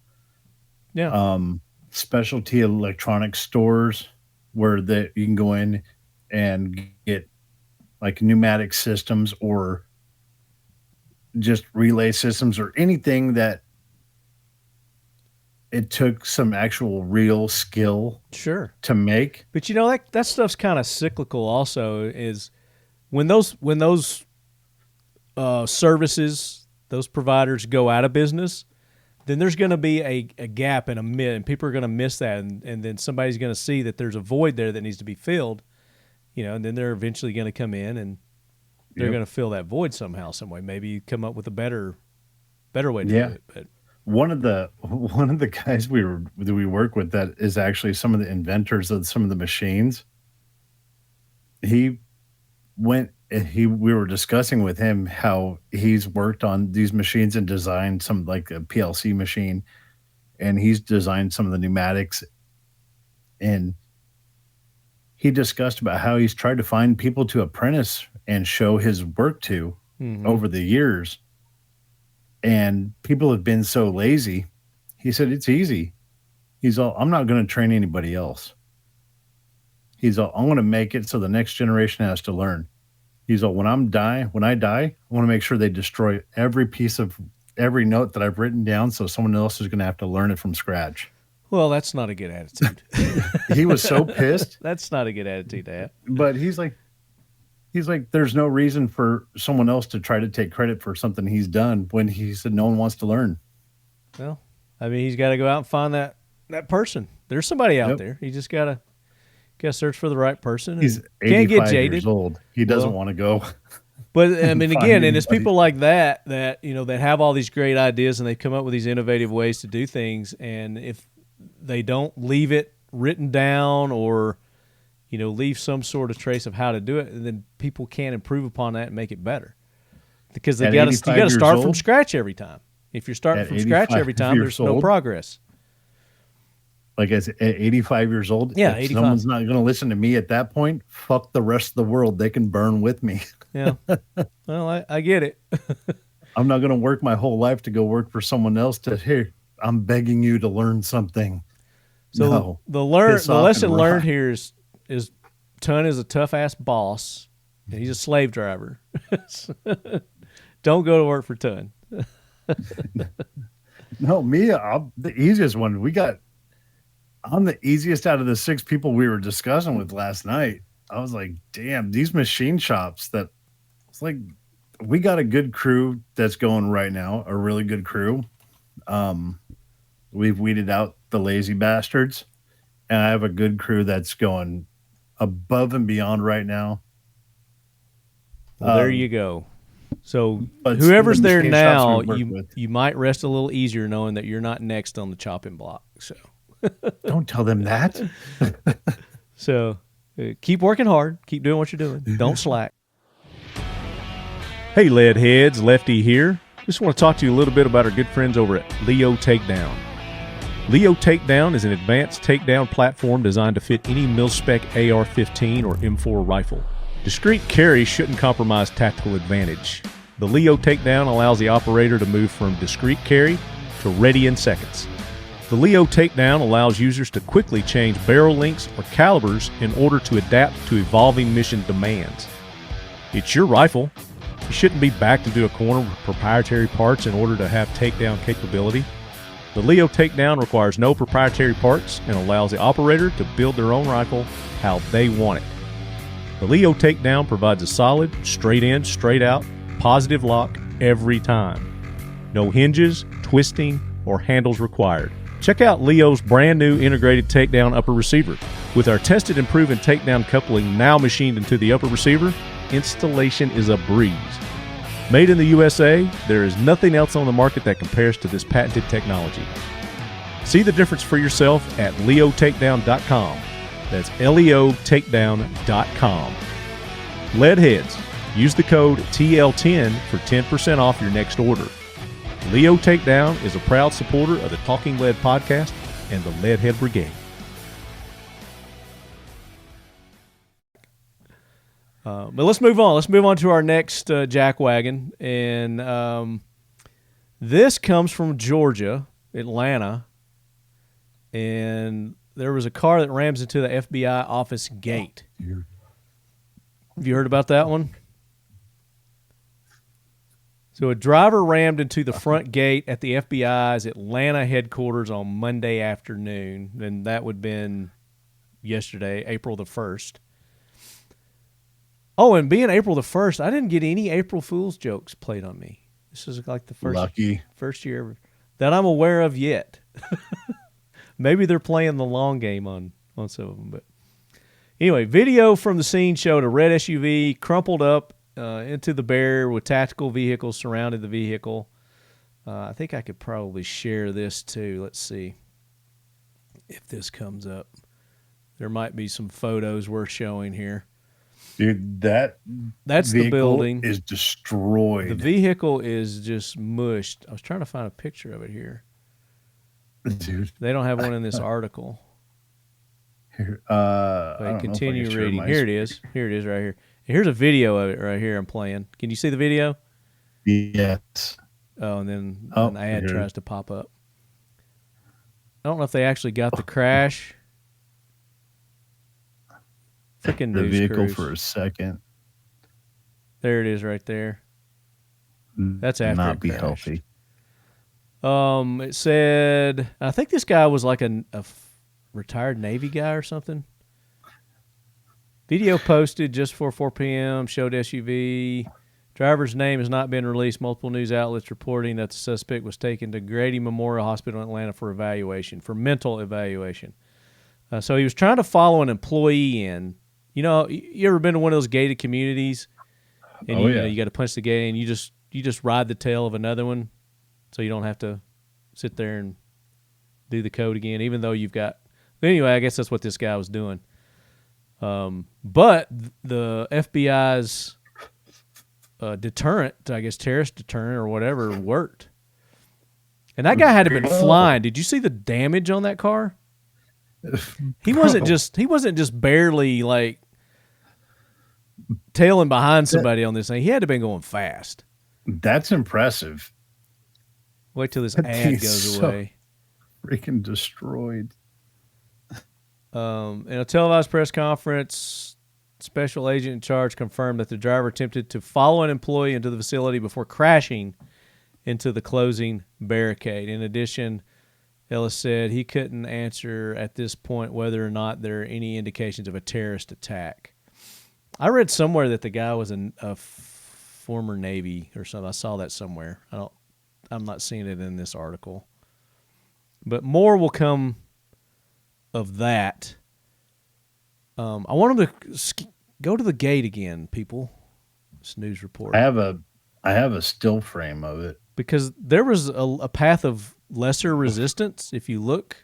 Yeah. Specialty electronic stores where you can go in and get like pneumatic systems or just relay systems or anything that it took some actual real skill to make. But you know, that stuff's kind of cyclical also, is when those services those providers go out of business, then there's going to be a gap and and people are going to miss that, and then somebody's going to see that there's a void there that needs to be filled, and then they're eventually going to come in and they're going to fill that void somehow, some way. Maybe you come up with a better way to do it. But one of the guys we work with that is actually some of the inventors of some of the machines. We were discussing with him how he's worked on these machines and designed some, like a PLC machine, and he's designed some of the pneumatics. And he discussed about how he's tried to find people to apprentice and show his work to over the years. And people have been so lazy. He said, it's easy. I'm not going to train anybody else. I'm going to make it so the next generation has to learn. When I die, I want to make sure they destroy every note that I've written down, so someone else is going to have to learn it from scratch. Well, that's not a good attitude. He was so pissed. That's not a good attitude to have. But he's like, there's no reason for someone else to try to take credit for something he's done when he said no one wants to learn. Well, I mean, he's got to go out and find that person. There's somebody out there. He just got to search for the right person. He's can't get 85 jaded. years old. He doesn't want to go. But I mean, again, and it's people like that that have all these great ideas and they come up with these innovative ways to do things. And if they don't leave it written down or leave some sort of trace of how to do it, and then people can't improve upon that and make it better, because you got to start from scratch every time. If you're starting from scratch every time, there's no progress. Like at 85 years old, if 85. Someone's not going to listen to me at that point, fuck the rest of the world. They can burn with me. Yeah. Well, I get it. I'm not going to work my whole life to go work for someone else here. I'm begging you to learn something. So no, the lesson learned here is Ton is a tough ass boss, and he's a slave driver. Don't go to work for Ton. No, me, I'm the easiest one. I'm the easiest out of the 6 people we were discussing with last night. I was like, damn, these machine shops it's like, we got a good crew that's going right now, a really good crew. We've weeded out the lazy bastards, and I have a good crew that's going above and beyond right now. Well, there you go. So whoever's there now, you might rest a little easier knowing that you're not next on the chopping block. So don't tell them that. So keep working hard. Keep doing what you're doing. Don't slack. Hey, lead heads, Lefty here. Just want to talk to you a little bit about our good friends over at Leo Takedown. Leo Takedown is an advanced takedown platform designed to fit any mil-spec AR-15 or M4 rifle. Discreet carry shouldn't compromise tactical advantage. The Leo Takedown allows the operator to move from discreet carry to ready in seconds. The Leo Takedown allows users to quickly change barrel lengths or calibers in order to adapt to evolving mission demands. It's your rifle. You shouldn't be backed into a corner with proprietary parts in order to have takedown capability. The Leo Takedown requires no proprietary parts and allows the operator to build their own rifle how they want it. The Leo Takedown provides a solid, straight in, straight out, positive lock every time. No hinges, twisting, or handles required. Check out Leo's brand new integrated takedown upper receiver. With our tested and proven takedown coupling now machined into the upper receiver, installation is a breeze. Made in the USA, there is nothing else on the market that compares to this patented technology. See the difference for yourself at leotakedown.com. That's leotakedown.com. Leadheads, use the code TL10 for 10% off your next order. Leo Takedown is a proud supporter of the Talking Lead podcast and the Leadhead Brigade. But let's move on. Let's move on to our next jackwagon. And this comes from Georgia, Atlanta. And there was a car that rams into the FBI office gate. Have you heard about that one? So a driver rammed into the front gate at the FBI's Atlanta headquarters on Monday afternoon. And that would have been yesterday, April the 1st. Oh, and being April the 1st, I didn't get any April Fool's jokes played on me. This is like the first year that I'm aware of yet. Maybe they're playing the long game on some of them. But anyway, video from the scene showed a red SUV crumpled up into the barrier with tactical vehicles surrounding the vehicle. I think I could probably share this too. Let's see if this comes up. There might be some photos worth showing here. Dude, that's the building. Is destroyed. The vehicle is just mushed. I was trying to find a picture of it here. Dude, they don't have one in this article. Here, continue reading. Here it is. Here it is right here. Here's a video of it right here. I'm playing. Can you see the video? Yes. Oh, and then an ad tries to pop up. I don't know if they actually got the crash. Freaking the news vehicle crews. For a second. There it is right there. That's after not it be crashed. healthy. It said, I think this guy was like a retired Navy guy or something. Video posted just before 4 p.m. showed SUV. Driver's name has not been released. Multiple news outlets reporting that the suspect was taken to Grady Memorial Hospital in Atlanta for mental evaluation. So he was trying to follow an employee in. You know, you ever been to one of those gated communities? And you got to punch the gate and you just ride the tail of another one, so you don't have to sit there and do the code again, even though you've got. Anyway, I guess that's what this guy was doing. But the FBI's deterrent, I guess terrorist deterrent or whatever, worked. And that guy had been flying. Did you see the damage on that car? He wasn't just barely like tailing behind somebody on this thing. He had to have been going fast. That's impressive. Wait till this ad goes away. Freaking destroyed. In a televised press conference, special agent in charge confirmed that the driver attempted to follow an employee into the facility before crashing into the closing barricade. In addition, Ellis said he couldn't answer at this point whether or not there are any indications of a terrorist attack. I read somewhere that the guy was a former Navy or something. I saw that somewhere. I'm not seeing it in this article. But more will come of that. I want them to go to the gate again, people. This news report. I have a still frame of it. Because there was a path of lesser resistance, if you look,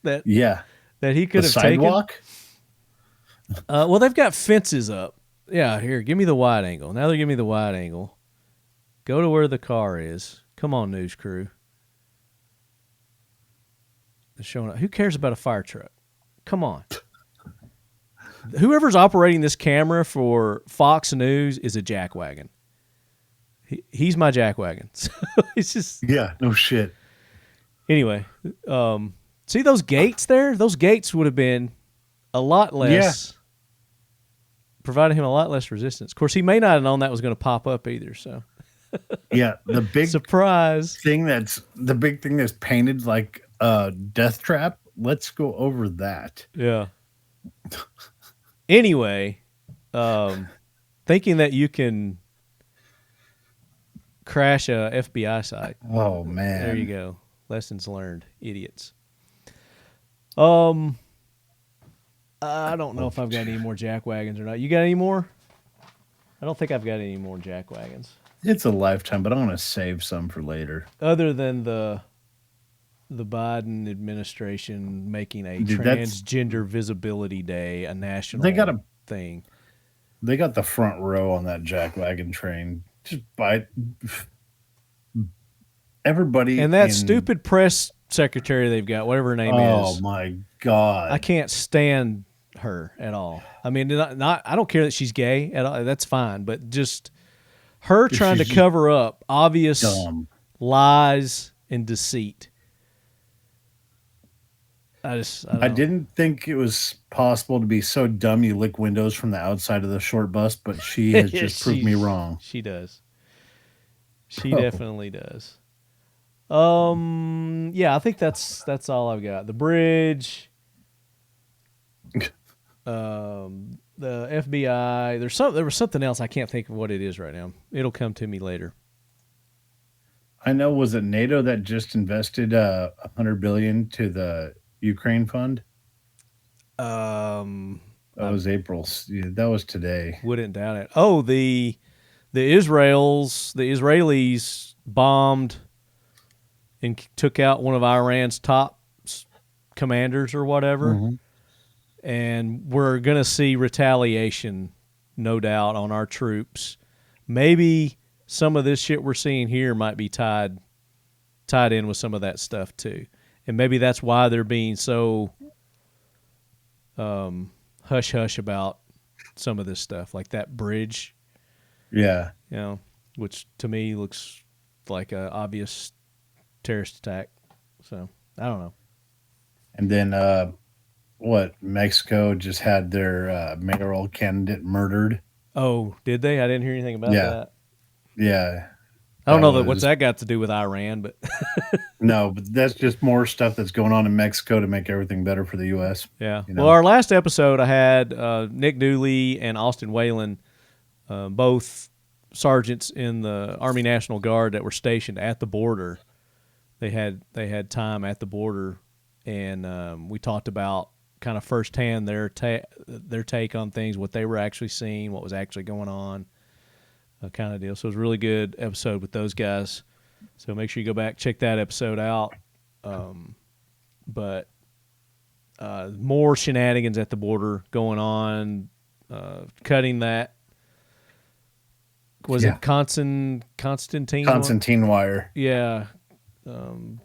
that he could have sidewalk? taken. Well, they've got fences up. Yeah, here, give me the wide angle. Now they're giving me the wide angle. Go to where the car is. Come on, news crew. They're showing up. Who cares about a fire truck? Come on. Whoever's operating this camera for Fox News is a jackwagon. He's my jackwagon. So it's just no shit. Anyway, see those gates there? Those gates would have been a lot less. Provided him a lot less resistance. Of course, he may not have known that was going to pop up either. So the big surprise thing that's painted like a death trap. Let's go over that. Yeah. Anyway, thinking that you can crash a FBI site. Oh man. There you go. Lessons learned, idiots. I don't know if I've got any more jackwagons or not. You got any more? I don't think I've got any more jackwagons. It's a lifetime, but I want to save some for later. Other than the Biden administration making a transgender visibility day a national thing. They got the front row on that jackwagon train. Just by everybody. And that stupid press secretary they've got, whatever her name is. Oh my God. I can't stand her at all. I mean, I don't care that she's gay at all. That's fine. But just her trying to cover up obvious lies and deceit. I didn't think it was possible to be so dumb you lick windows from the outside of the short bus, but she has just proved me wrong. She does. She definitely does. Yeah, I think that's all I've got. The bridge, the FBI. There was something else. I can't think of what it is right now. It'll come to me later. I know. Was it NATO that just invested $100 billion to the Ukraine fund? Um, That was April. Yeah, that was today. wouldn't doubt it. Oh, the Israelis bombed and took out one of Iran's top commanders or whatever, and we're gonna see retaliation, no doubt, on our troops. Maybe some of this shit we're seeing here might be tied in with some of that stuff too, and maybe that's why they're being so hush hush about some of this stuff, like that bridge. Yeah. Which to me looks like a obvious terrorist attack. So I don't know. And then Mexico just had their mayoral candidate murdered. Oh, did they? I didn't hear anything about that. Yeah. I don't know what's that got to do with Iran, but no, but that's just more stuff that's going on in Mexico to make everything better for the U.S. Yeah. Well, our last episode, I had Nick Dooley and Austin Whalen, both sergeants in the Army National Guard that were stationed at the border. They had time at the border, and we talked about kind of firsthand their take on things, what they were actually seeing, what was actually going on, kind of deal. So it was a really good episode with those guys. So make sure you go back, check that episode out. But more shenanigans at the border going on, cutting that. Was it Constantine? Constantine wire. Yeah.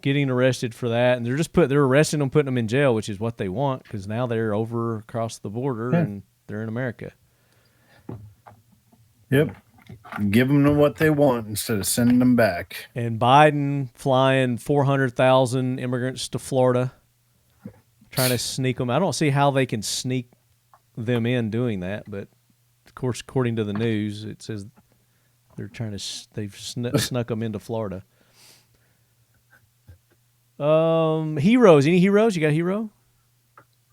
Getting arrested for that, and they're arresting them, putting them in jail, which is what they want, because now they're over across the border and they're in America. Yep. Give them what they want instead of sending them back. And Biden flying 400,000 immigrants to Florida, trying to sneak them. I don't see how they can sneak them in doing that, but of course, according to the news, it says they've snuck them into Florida. Heroes. Any heroes? You got a hero?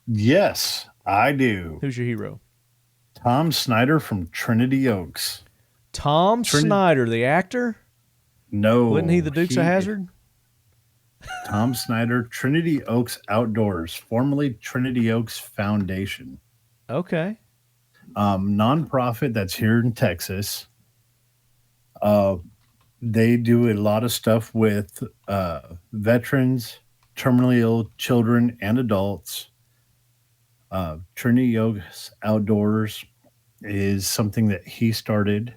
Yes, I do. Who's your hero? Tom Snyder from Trinity Oaks. Tom Snyder, the actor? No. Wasn't he the Dukes of Hazzard? Tom Snyder, Trinity Oaks Outdoors, formerly Trinity Oaks Foundation. Okay. Nonprofit that's here in Texas. They do a lot of stuff with veterans, terminally ill children, and adults. Trinity Oaks Outdoors is something that he started,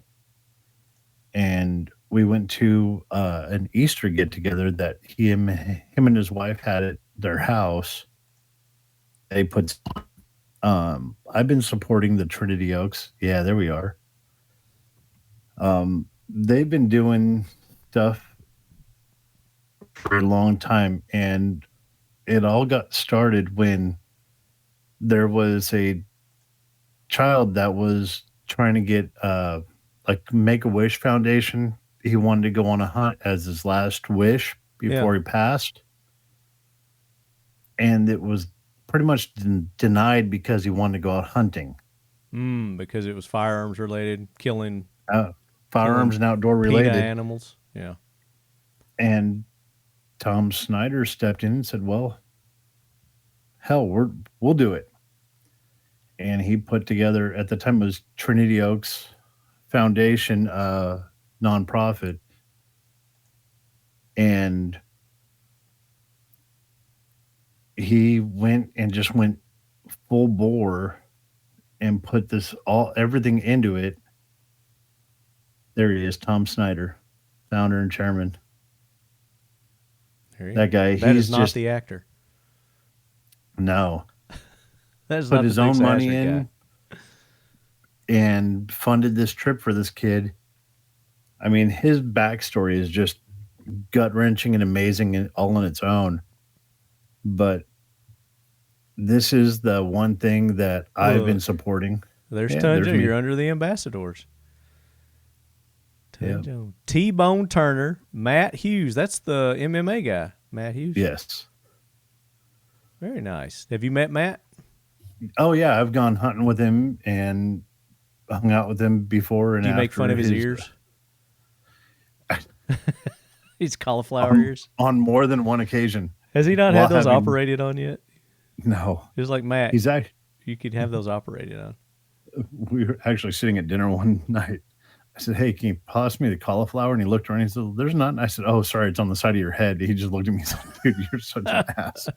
and we went to an Easter get-together that him and his wife had at their house. They put I've been supporting the Trinity Oaks. Yeah, there we are. They've been doing stuff for a long time, and it all got started when there was a child that was trying to get like Make-A-Wish Foundation. He wanted to go on a hunt as his last wish before he passed, and it was pretty much denied because he wanted to go out hunting. Because it was firearms related, killing firearms and outdoor related animals. Yeah. And Tom Snyder stepped in and said, well, hell, we'll do it. And he put together, at the time it was Trinity Oaks Foundation, nonprofit. And he went full bore and put everything into it. There he is, Tom Snyder, founder and chairman. That guy, that is not the actor. No. That is put not his own money in and funded this trip for this kid. I mean, his backstory is just gut-wrenching and amazing and all on its own. But this is the one thing that I've been supporting. There's Tunjo. You're under the ambassadors. T-Bone Turner, Matt Hughes. That's the MMA guy, Matt Hughes. Yes. Very nice. Have you met Matt? Oh, yeah. I've gone hunting with him and hung out with him before and after. Do you after. make fun of his ears? These cauliflower ears. On more than one occasion. Has he not while had those having- operated on yet? No. It was like Matt. He's actually, You could have those operated on. we were actually sitting at dinner one night. I said, "Hey, can you pass me the cauliflower?" And he looked around and he said, "There's none." I said, "Oh, sorry, it's on the side of your head." He just looked at me and said, "Dude, you're such an ass."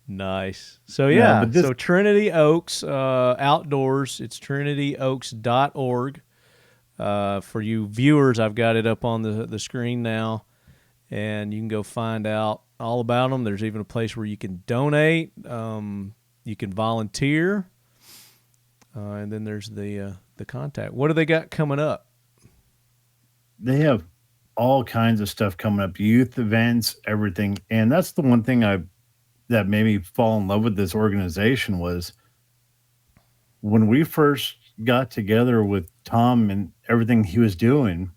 Nice. So yeah, but this- so Trinity Oaks Outdoors. It's trinityoaks.org. For you viewers, I've got it up on the screen now, and you can go find out all about them. There's even a place where you can donate. You can volunteer, and then there's the contact. What do they got coming up? They have all kinds of stuff coming up, youth events, everything. And that's the one thing that made me fall in love with this organization was when we first got together with Tom and everything he was doing,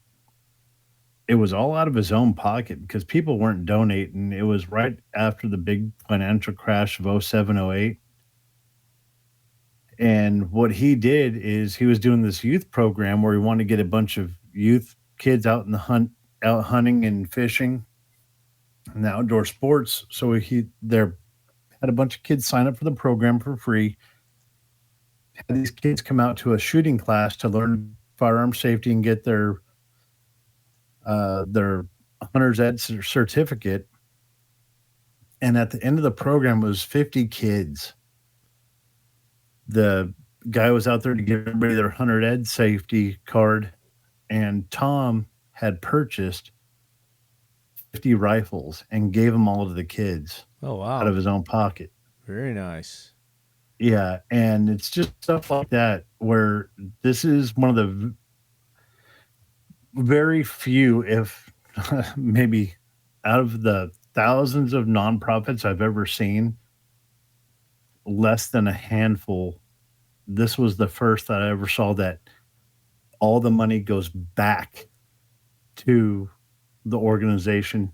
it was all out of his own pocket because people weren't donating. It was right after the big financial crash of 07, 08. And what he did is he was doing this youth program where he wanted to get a bunch of youth kids out in the out hunting and fishing and the outdoor sports. So he had a bunch of kids sign up for the program for free. Had these kids come out to a shooting class to learn firearm safety and get their hunter's ed certificate. And at the end of the program, it was 50 kids. The guy was out there to give everybody their hunter ed safety card, and Tom had purchased 50 rifles and gave them all to the kids. Oh, wow. Out of his own pocket. Very nice. Yeah, and it's just stuff like that where this is one of the very few, if maybe out of the thousands of nonprofits I've ever seen, less than a handful. This was the first that I ever saw that all the money goes back to the organization,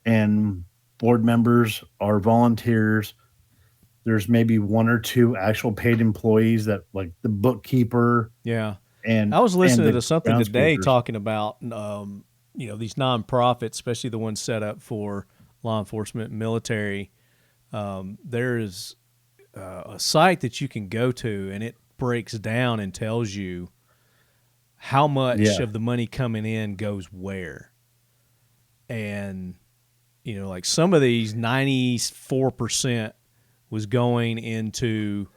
and board members are volunteers. There's maybe one or two actual paid employees that, like the bookkeeper. Yeah. And I was listening and to the something today groundskeepers. talking about, these nonprofits, especially the ones set up for law enforcement and military. There is a site that you can go to, and it breaks down and tells you how much of the money coming in goes where. And, like some of these 94% was going into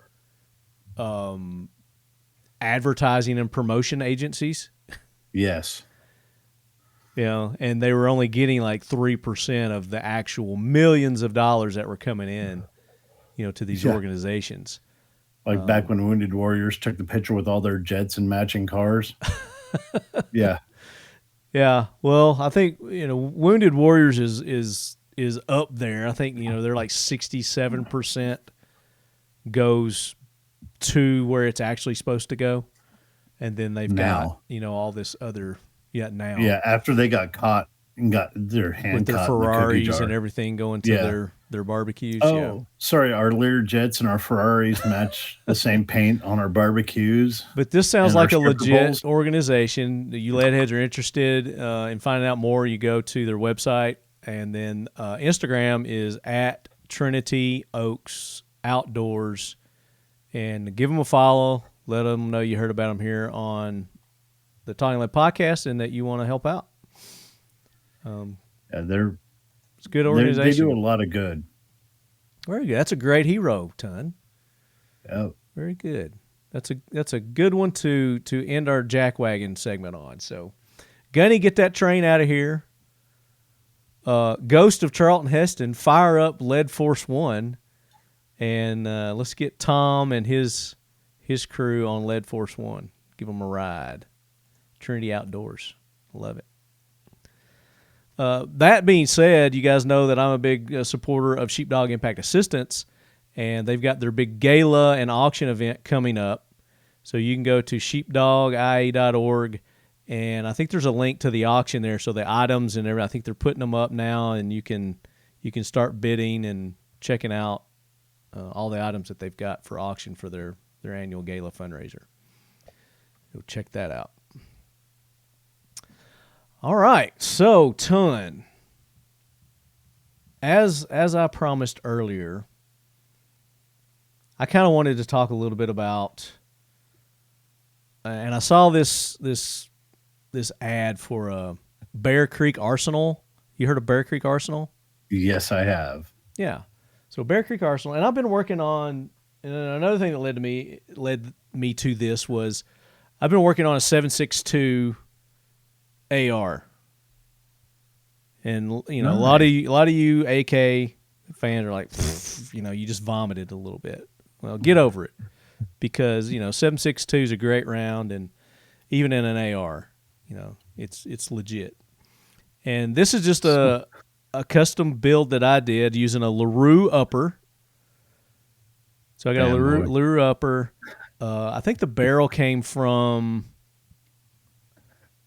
advertising and promotion agencies. Yes. And they were only getting like 3% of the actual millions of dollars that were coming in, to these organizations. Like back when Wounded Warriors took the picture with all their jets and matching cars. Yeah. Yeah. Well, I think, Wounded Warriors is up there. I think, they're like 67% goes to where it's actually supposed to go. And then they've got, all this other, now. Yeah, after they got caught and got their hand with their caught in the cookie Ferraris jar. and everything going to their barbecues. Oh, sorry, our Lear jets and our Ferraris match the same paint on our barbecues. But this sounds and our like a stripper legit bowls. organization. You lead heads are interested in finding out more. You go to their website, and then Instagram is at Trinity Oaks Outdoors, and give them a follow. Let them know you heard about them here on the Talking Lead podcast and that you want to help out. Yeah, It's a good they organization. do a lot of good. Very good. That's a great hero, Ton. Oh, Very good. That's a good one to end our jackwagon segment on. So, Gunny, get that train out of here. Ghost of Charlton Heston, fire up Lead Force One, and let's get Tom and his crew on Lead Force One. Give them a ride. Trinity Outdoors, love it. That being said, you guys know that I'm a big supporter of Sheepdog Impact Assistance, and they've got their big gala and auction event coming up. So you can go to sheepdogia.org, and I think there's a link to the auction there. So the items and everything, I think they're putting them up now, and you can start bidding and checking out all the items that they've got for auction for their annual gala fundraiser. Go check that out. All right. So, Ton, as I promised earlier, I kind of wanted to talk a little bit about, and I saw this ad for Bear Creek Arsenal. You heard of Bear Creek Arsenal? Yes, I have. Yeah. So Bear Creek Arsenal, and I've been working on. And another thing that led me to this was I've been working on a 7.62 AR, and you know, Nice. a lot of you AK fans are like, you know, you just vomited a little bit. Well, get over it, because you know 7.62 is a great round, and even in an AR, you know, it's legit. And this is just a custom build that I did using a LaRue upper. So I got a LaRue upper. I think the barrel came from,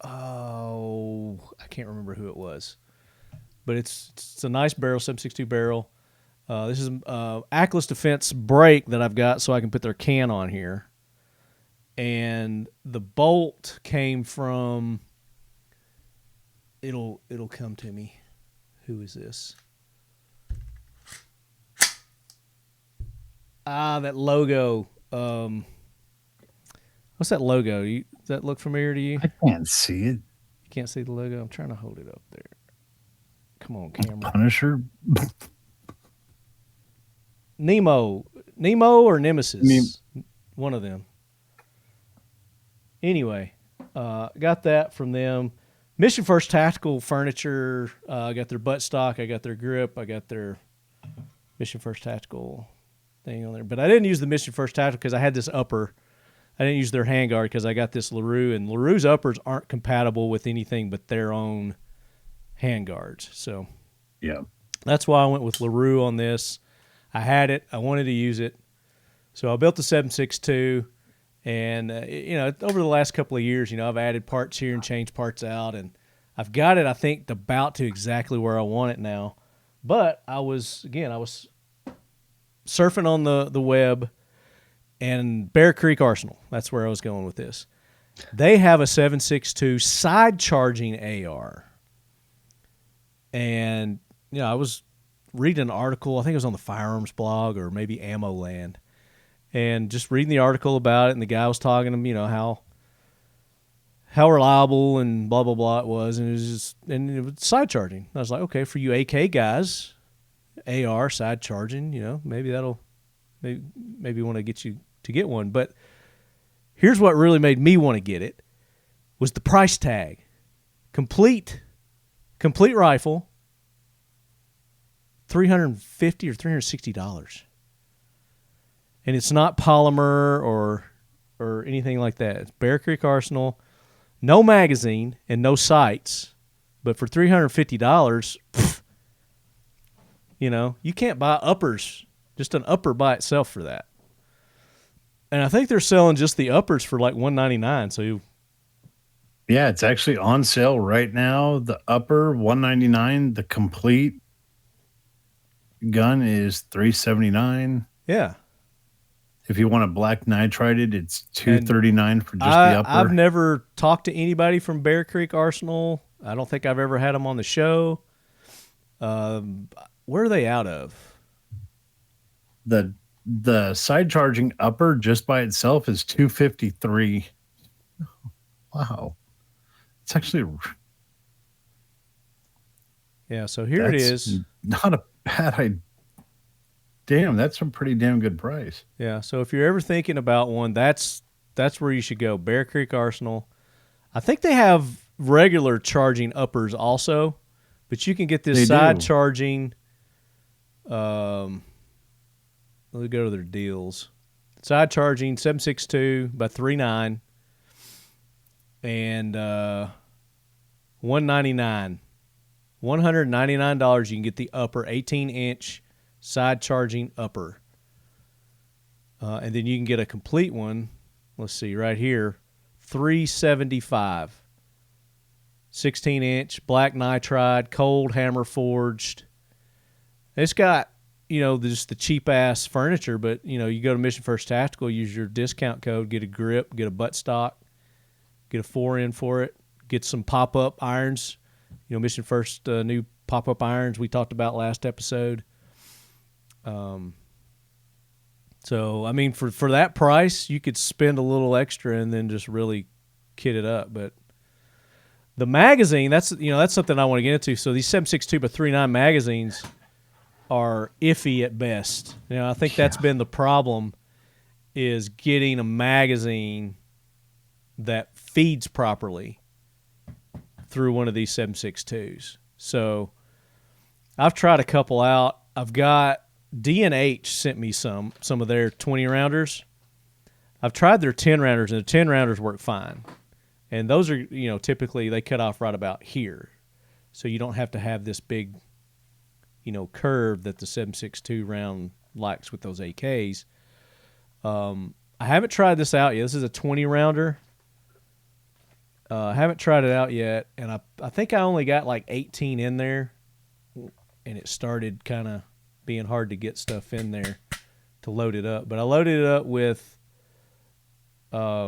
I can't remember who it was, but it's a nice barrel, 7.62 barrel. This is Ackless Defense brake that I've got, so I can put their can on here. And the bolt came from. It'll come to me. Who is this? That logo. What's that logo? Does that look familiar to you? I can't see it. You can't see the logo? I'm trying to hold it up there. Come on, camera. Punisher. Nemo or Nemesis? One of them. Anyway, got that from them. Mission First Tactical Furniture. I got their buttstock. I got their grip. I got their Mission First Tactical thing on there. But I didn't use the Mission First Tactical because I had this upper. I didn't use their handguard because I got this LaRue, and LaRue's uppers aren't compatible with anything but their own handguards. So Yeah. that's why I went with LaRue on this. I had it. I wanted to use it. So I built the 7.62. And, you know, over the last couple of years, you know, I've added parts here and changed parts out. And I've got it, I think, about to exactly where I want it now. But I was surfing on the web, and Bear Creek Arsenal, that's where I was going with this. They have a 7.62 side charging AR. And, you know, I was reading an article, I think it was on the Firearms blog or maybe Ammo Land. And just reading the article about it, and the guy was talking to him, you know, how reliable and blah, blah, blah it was. And it was side charging. I was like, okay, for you AK guys, AR side charging, you know, maybe want to get you to get one. But here's what really made me want to get it was the price tag. Complete rifle, $350 or $360. And it's not polymer or anything like that. It's Bear Creek Arsenal, no magazine and no sights. But for $350, you know, you can't buy uppers, just an upper by itself for that. And I think they're selling just the uppers for like $199. So Yeah, it's actually on sale right now. The upper $199, the complete gun is $379. yeah. If you want a black nitride, it's $239 for just the upper. I've never talked to anybody from Bear Creek Arsenal. I don't think I've ever had them on the show. Where are they out of? The side charging upper just by itself is $253. Wow, it's actually So here it is. Not a bad idea. Damn, that's a pretty damn good price. Yeah, so if you're ever thinking about one, that's where you should go. Bear Creek Arsenal. I think they have regular charging uppers also, but you can get this side charging. Let me go to their deals. Side charging 7.62 by 3.9 and $199. $199 you can get the upper 18-inch side charging upper. And then you can get a complete one. Let's see, right here, $375. 16-inch black nitride, cold hammer forged. It's got, you know, just the cheap ass furniture, but you know, you go to Mission First Tactical, use your discount code, get a grip, get a buttstock, get a 4 in for it, get some pop-up irons. Mission First new pop-up irons we talked about last episode. So, I mean, for that price, you could spend a little extra and then just really kit it up. But the magazine, that's something I want to get into. So these 7.62 by 3.9 magazines are iffy at best. I think that's been the problem, is getting a magazine that feeds properly through one of these 7.62s. So I've tried a couple out. I've got D&H sent me some of their 20 rounders. I've tried their 10 rounders, and the 10 rounders work fine. And those are, typically they cut off right about here. So you don't have to have this big, curve that the 7.62 round likes with those AKs. I haven't tried this out yet. This is a 20 rounder. I haven't tried it out yet, and I think I only got like 18 in there, and it started kind of being hard to get stuff in there to load it up. But I loaded it up with what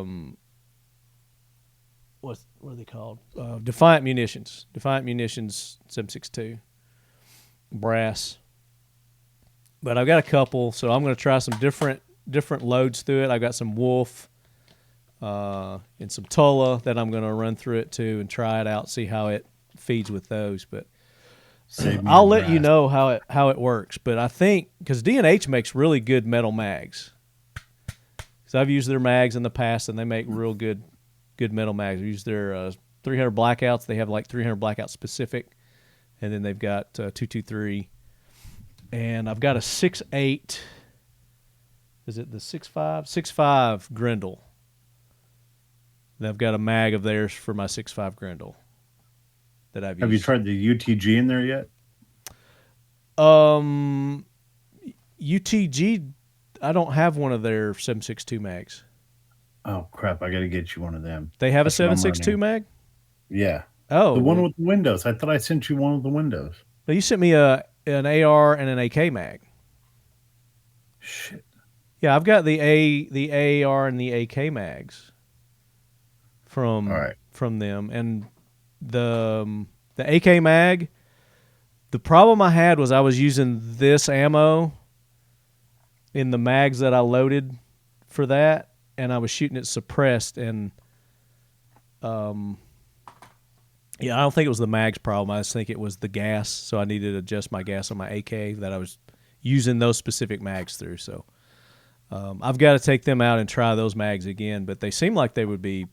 are they called? Defiant Munitions 7.62 brass. But I've got a couple, so I'm going to try some different loads through it. I've got some Wolf and some Tulla that I'm going to run through it too and try it out, see how it feeds with those. But I'll let you know how it works. But I think, because D&H makes really good metal mags. Because I've used their mags in the past, and they make real good metal mags. I used their 300 blackouts. They have like 300 blackout specific, and then they've got 223. And I've got a 6.8. Is it the 6.5? 6.5 Grendel. And I've got a mag of theirs for my 6.5 Grendel that I've used. Have you tried the UTG in there yet? UTG, I don't have one of their 7.62 mags. Oh, crap. I got to get you one of them. They have a 7.62 mag? Yeah. Oh. The one with the windows. I thought I sent you one with the windows. No, you sent me an AR and an AK mag. Shit. Yeah, I've got the AR and the AK mags from them. And the AK mag, the problem I had was I was using this ammo in the mags that I loaded for that, and I was shooting it suppressed, and I don't think it was the mags problem. I just think it was the gas, so I needed to adjust my gas on my AK that I was using those specific mags through. So I've got to take them out and try those mags again, but they seem like they would be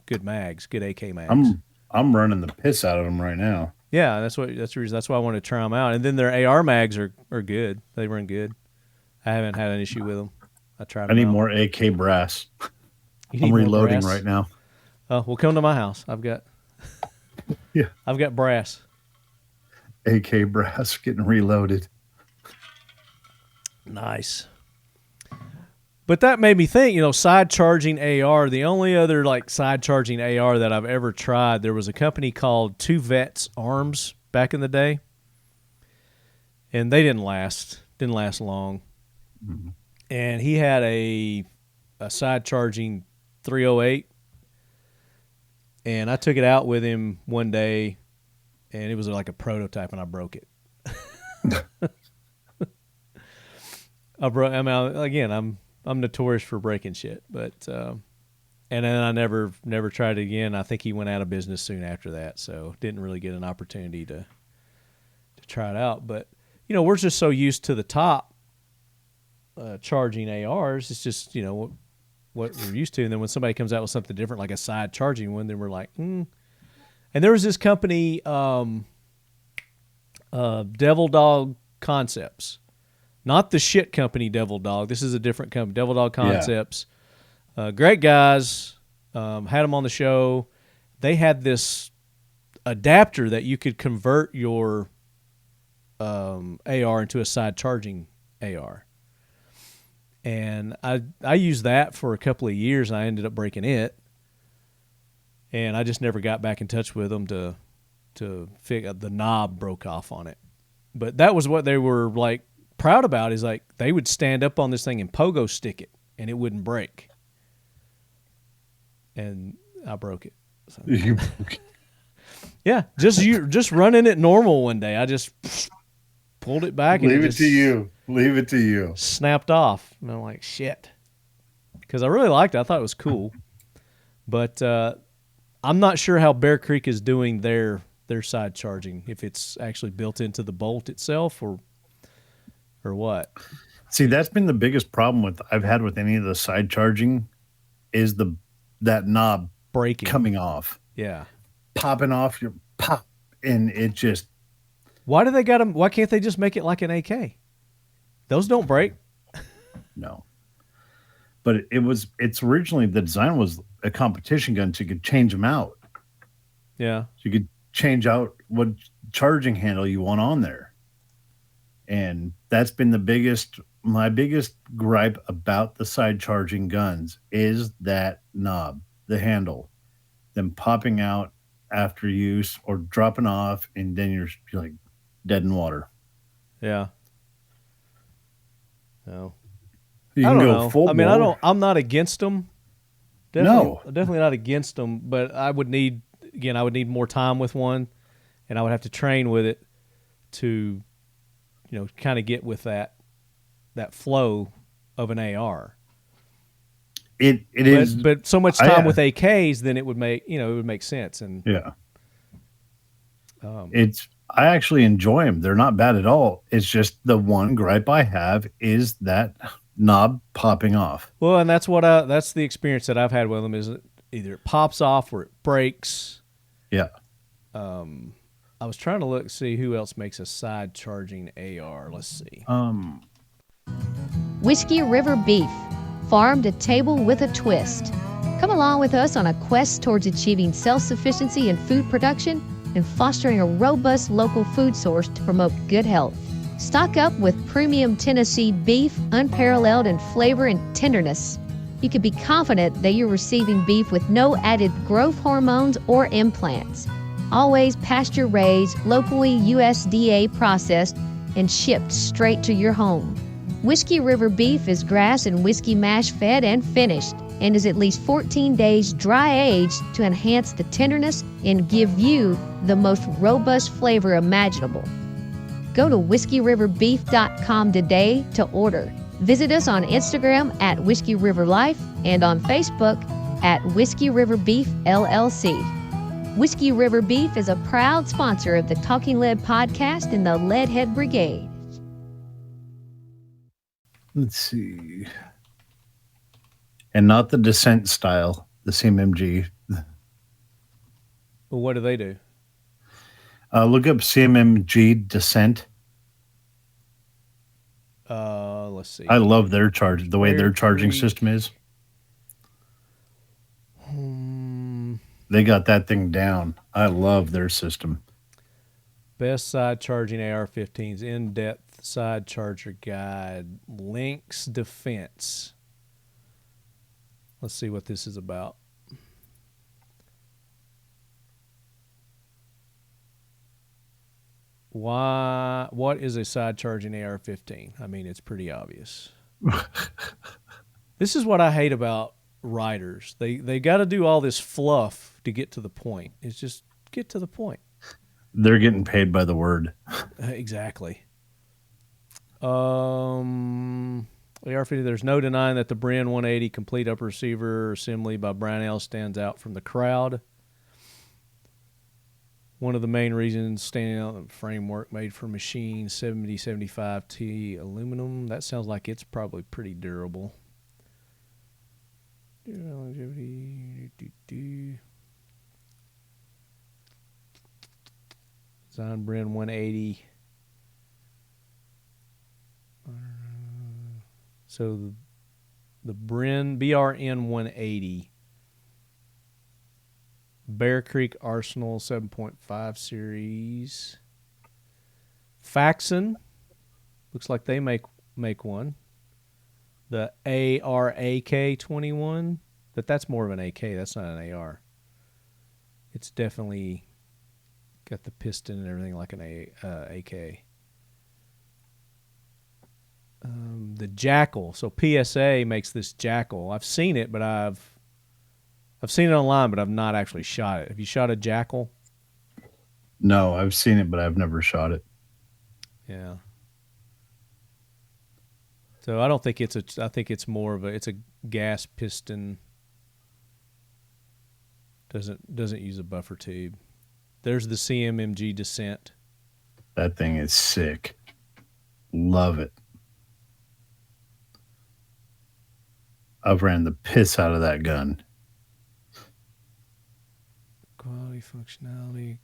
good mags, good AK mags. I'm running the piss out of them right now. Yeah, that's the reason. That's why I wanted to try them out. And then their AR mags are good. They run good. I haven't had an issue with them. I need more AK brass. I'm reloading right now. Oh, well, come to my house. I've got brass. AK brass getting reloaded. Nice. But that made me think, side charging AR, the only other side charging AR that I've ever tried, there was a company called Two Vets Arms back in the day. And they didn't last long. Mm-hmm. And he had a side charging 308. And I took it out with him one day, and it was like a prototype, and I broke it. I'm notorious for breaking shit, but and then I never tried it again. I think he went out of business soon after that, so didn't really get an opportunity to try it out. But we're just so used to the top charging ARs. It's just what we're used to, and then when somebody comes out with something different, like a side charging one, then we're like, And there was this company, Devil Dog Concepts. Not the shit company Devil Dog. This is a different company, Devil Dog Concepts. Yeah. Great guys. Had them on the show. They had this adapter that you could convert your AR into a side charging AR. And I used that for a couple of years, and I ended up breaking it. And I just never got back in touch with them to figure the knob broke off on it. But that was what they were proud about, is they would stand up on this thing and pogo stick it, and it wouldn't break. And I broke it. Yeah, just running it normal one day. I just pulled it back and Leave it just to you. Leave it to you. snapped off. And I'm like, shit. Because I really liked it. I thought it was cool. But I'm not sure how Bear Creek is doing their side charging, if it's actually built into the bolt itself or what. See, that's been the biggest problem I've had with any of the side charging is that knob Breaking. coming off. Yeah. Popping off your pop, and it just. Why do they got them? Why can't they just make it like an AK? Those don't break. No. But it's originally, the design was a competition gun, so you could change them out. Yeah. So you could change out what charging handle you want on there. And that's been my biggest gripe about the side charging guns is that knob, the handle, them popping out after use or dropping off, and then you're like dead in water. Yeah. No. You I can don't go know. full I mean, bore. I'm not against them. Definitely not against them. But I would need more time with one, and I would have to train with it to, kind of get with that flow of an AR. It is, but so much time with AKs, then it would make sense. And yeah, I actually enjoy them. They're not bad at all. It's just the one gripe I have is that knob popping off. Well, and that's the experience that I've had with them, is either it pops off or it breaks. Yeah. I was trying to see who else makes a side charging AR. Let's see. Whiskey River Beef, farm to table with a twist. Come along with us on a quest towards achieving self-sufficiency in food production and fostering a robust local food source to promote good health. Stock up with premium Tennessee beef, unparalleled in flavor and tenderness. You can be confident that you're receiving beef with no added growth hormones or implants. Always pasture-raised, locally USDA processed, and shipped straight to your home. Whiskey River Beef is grass and whiskey mash fed and finished, and is at least 14 days dry aged to enhance the tenderness and give you the most robust flavor imaginable. Go to whiskeyriverbeef.com today to order. Visit us on Instagram at Whiskey River Life and on Facebook at Whiskey River Beef LLC. Whiskey River Beef is a proud sponsor of the Talking Lead podcast and the Leadhead Brigade. Let's see. And not the Descent style, the CMMG. Well, what do they do? Look up CMMG Descent. Let's see. I love their charge, the way their charging system is. They got that thing down. I love their system. Best side charging AR-15s, in-depth side charger guide, Lynx Defense. Let's see what this is about. What is a side charging AR-15? I mean, it's pretty obvious. This is what I hate about riders. They got to do all this fluff to get to the point. It's just get to the point. They're getting paid by the word. Exactly. AR-50, there's no denying that the Bren 180 complete upper receiver assembly by Brownell stands out from the crowd. One of the main reasons standing out, the framework made for machine 7075T aluminum. That sounds like it's probably pretty durable. Longevity. Design Bren 180. So the BRN 180. Bear Creek Arsenal 7.5 series. Faxon. Looks like they make one. The ARAK 21. But that's more of an AK. That's not an AR. It's definitely got the piston and everything like an AK. The Jackal. So PSA makes this Jackal. I've seen it, but I've I've seen it online, but I've not actually shot it. Have you shot a jackal? No, I've seen it, but I've never shot it. Yeah. So I don't think it's I think it's more of it's a gas piston. Doesn't use a buffer tube. There's the CMMG Descent. That thing is sick. Love it. I've ran the piss out of that gun. Quality, functionality.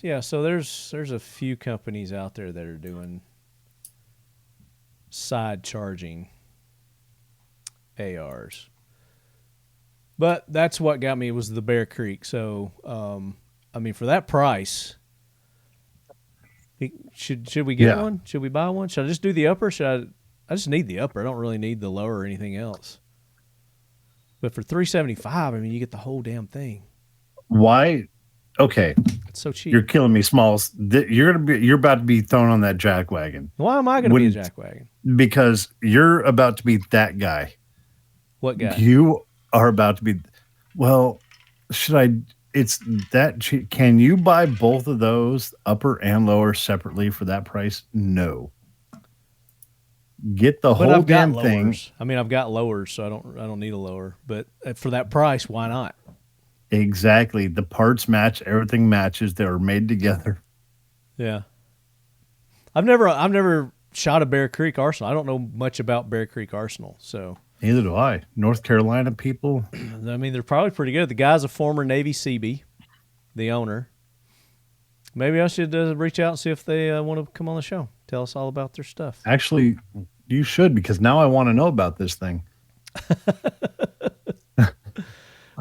Yeah, so there's a few companies out there that are doing side charging ARs. But that's what got me was the Bear Creek. So, I mean, for that price, should we get one? Should we buy one? Should I just do the upper? I just need the upper. I don't really need the lower or anything else. But for $375, I mean, you get the whole damn thing. Why? Okay, it's so cheap. You're killing me, Smalls. You're about to be thrown on that jack wagon. Why am I going to be a jack wagon? Because you're about to be that guy. What guy? You are about to be. Well, should I? It's that cheap. Can you buy both of those, upper and lower, separately for that price? No. Get the whole damn thing. I mean, I've got lowers, so I don't need a lower. But for that price, why not? Exactly. The parts match. Everything matches. They are made together. Yeah. I've never shot a Bear Creek Arsenal. I don't know much about Bear Creek Arsenal, so. Neither do I. North Carolina people. I mean, they're probably pretty good. The guy's a former Navy Seabee, the owner. Maybe I should reach out and see if they want to come on the show. Tell us all about their stuff. Actually, you should, because now I want to know about this thing.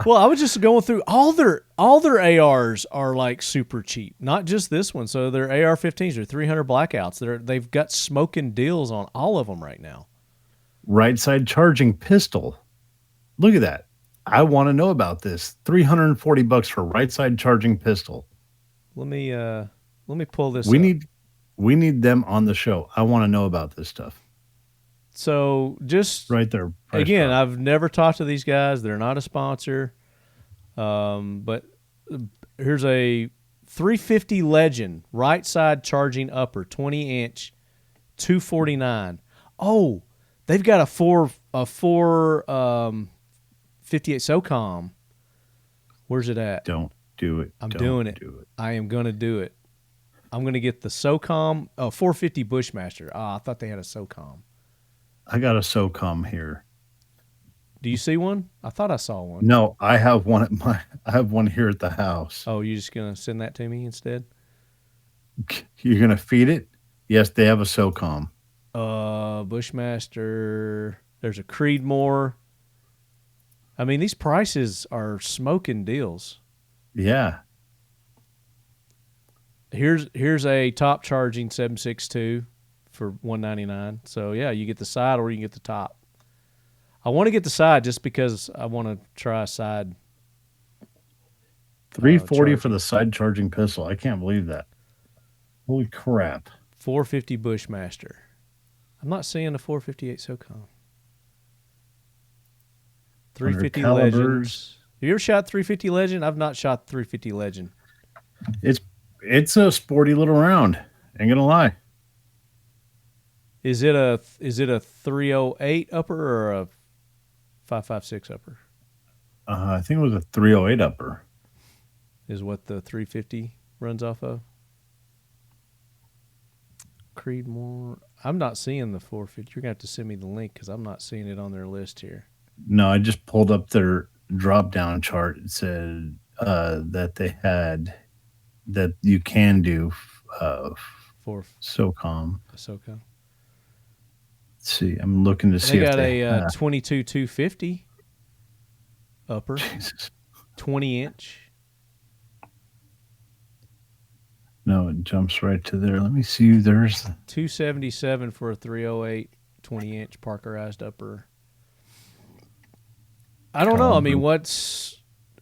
Well, I was just going through all their ARs are like super cheap, not just this one. So their AR-15s are 300 blackouts. They've got smoking deals on all of them right now. Right side charging pistol. Look at that. I want to know about this. $340 for right side charging pistol. Let me pull this. We need them on the show. I want to know about this stuff. So just right there. Again, I've never talked to these guys. They're not a sponsor. But here's a 350 Legend right side charging upper 20-inch, $249. Oh, they've got a 458 SOCOM. Where's it at? Don't do it. I'm doing it. I am going to do it. I'm going to get the SOCOM. Oh, 450 Bushmaster. I thought they had a SOCOM. I got a SOCOM here. Do you see one? I thought I saw one. No, I have one I have one here at the house. Oh, you're just going to send that to me instead? You're going to feed it? Yes, they have a SOCOM. Bushmaster. There's a Creedmoor. I mean, these prices are smoking deals. Yeah. Here's a top charging 7.62 for $199. So yeah, you get the side or you can get the top. I want to get the side just because I want to try a side. $340 for the side charging pistol. I can't believe that. Holy crap. 450 Bushmaster. I'm not seeing the 458 SOCOM. 350 Legends. Have you ever shot 350 Legend? I've not shot 350 Legend. It's a sporty little round. Ain't gonna lie. Is it a 308 upper or a 5.56 upper? I think it was a 308 upper. Is what the 350 runs off of? Creedmoor. I'm not seeing the 450. You're going to have to send me the link because I'm not seeing it on their list here. No, I just pulled up their drop-down chart. It said that they had that you can do for SOCOM. SOCOM. Let's see. I'm looking to see they if got they a 22-250 upper, Jesus. 20-inch. No, it jumps right to there. Let me see. There's 277 for a 308 20-inch Parkerized upper. I don't know. I mean,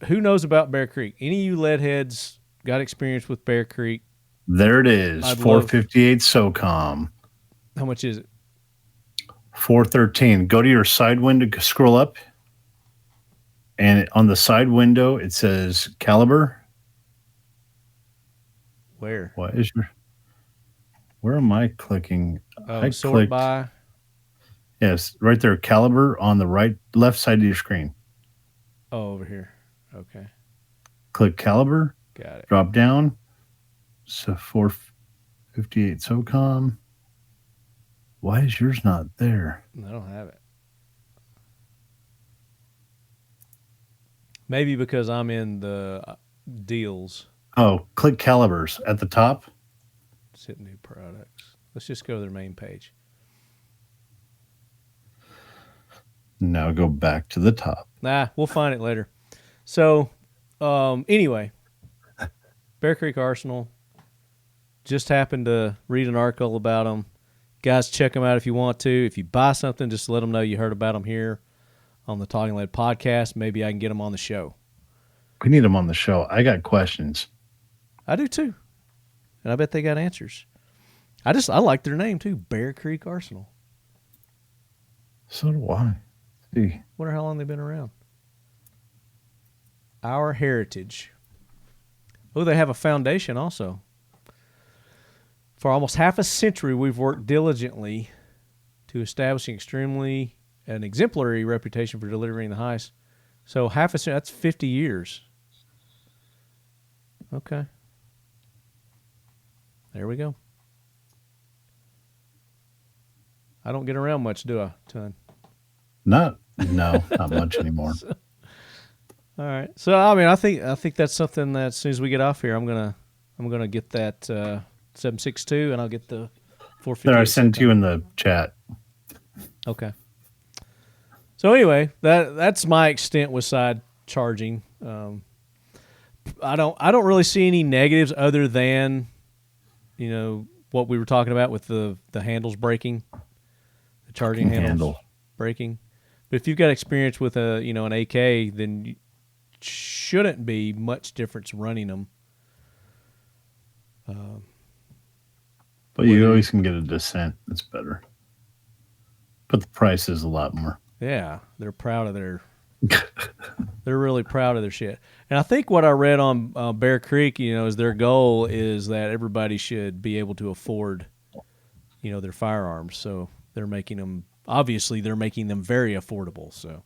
who knows about Bear Creek? Any of you lead heads got experience with Bear Creek? There it is. 458 SOCOM. How much is it? 413. Go to your side window, scroll up. And on the side window, it says caliber. Where? Where am I clicking? Oh, I sort clicked. by. Yes, right there, caliber on the left side of your screen. Oh, over here. Okay. Click caliber. Got it. Drop down. So 458 SOCOM. Why is yours not there? I don't have it. Maybe because I'm in the deals. Oh, click calibers at the top. Let's hit new products. Let's just go to their main page. Now go back to the top. Nah, we'll find it later. So, anyway, Bear Creek Arsenal. Just happened to read an article about them. Guys, check them out if you want to. If you buy something, just let them know you heard about them here on the Talking Lead podcast. Maybe I can get them on the show. We need them on the show. I got questions. I do too. And I bet they got answers. I like their name too, Bear Creek Arsenal. So do I. See. Wonder how long they've been around. Our heritage. Oh, they have a foundation also. For almost half a century, we've worked diligently to establish an exemplary reputation for delivering the highest. So half a century, that's 50 years. Okay. There we go. I don't get around much, do I, Ton? No, not much anymore. All right. So I mean, I think that's something that as soon as we get off here, I'm gonna get that 762, and I'll get the 450. There, I sent you in the chat. Okay. So anyway, that's my extent with side charging. I don't really see any negatives other than, what we were talking about with the handles breaking, the charging handles breaking. But if you've got experience with an AK, then you shouldn't be much difference running them. But you always can get a Descent. That's better. But the price is a lot more. Yeah, they're proud of their. They're really proud of their shit. And I think what I read on Bear Creek, is their goal is that everybody should be able to afford, their firearms. So they're making them. Obviously, they're making them very affordable. So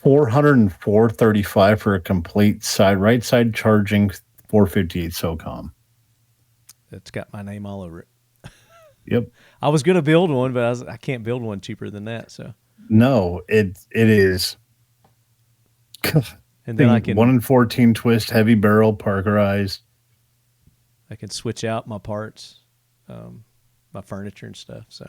$404.35 for a complete right side charging 458 SOCOM. It's got my name all over it. Yep. I was going to build one, but I can't build one cheaper than that. So no, it is. And then I can 1 in 14 twist, heavy barrel, Parkerized. I can switch out my parts, my furniture and stuff. So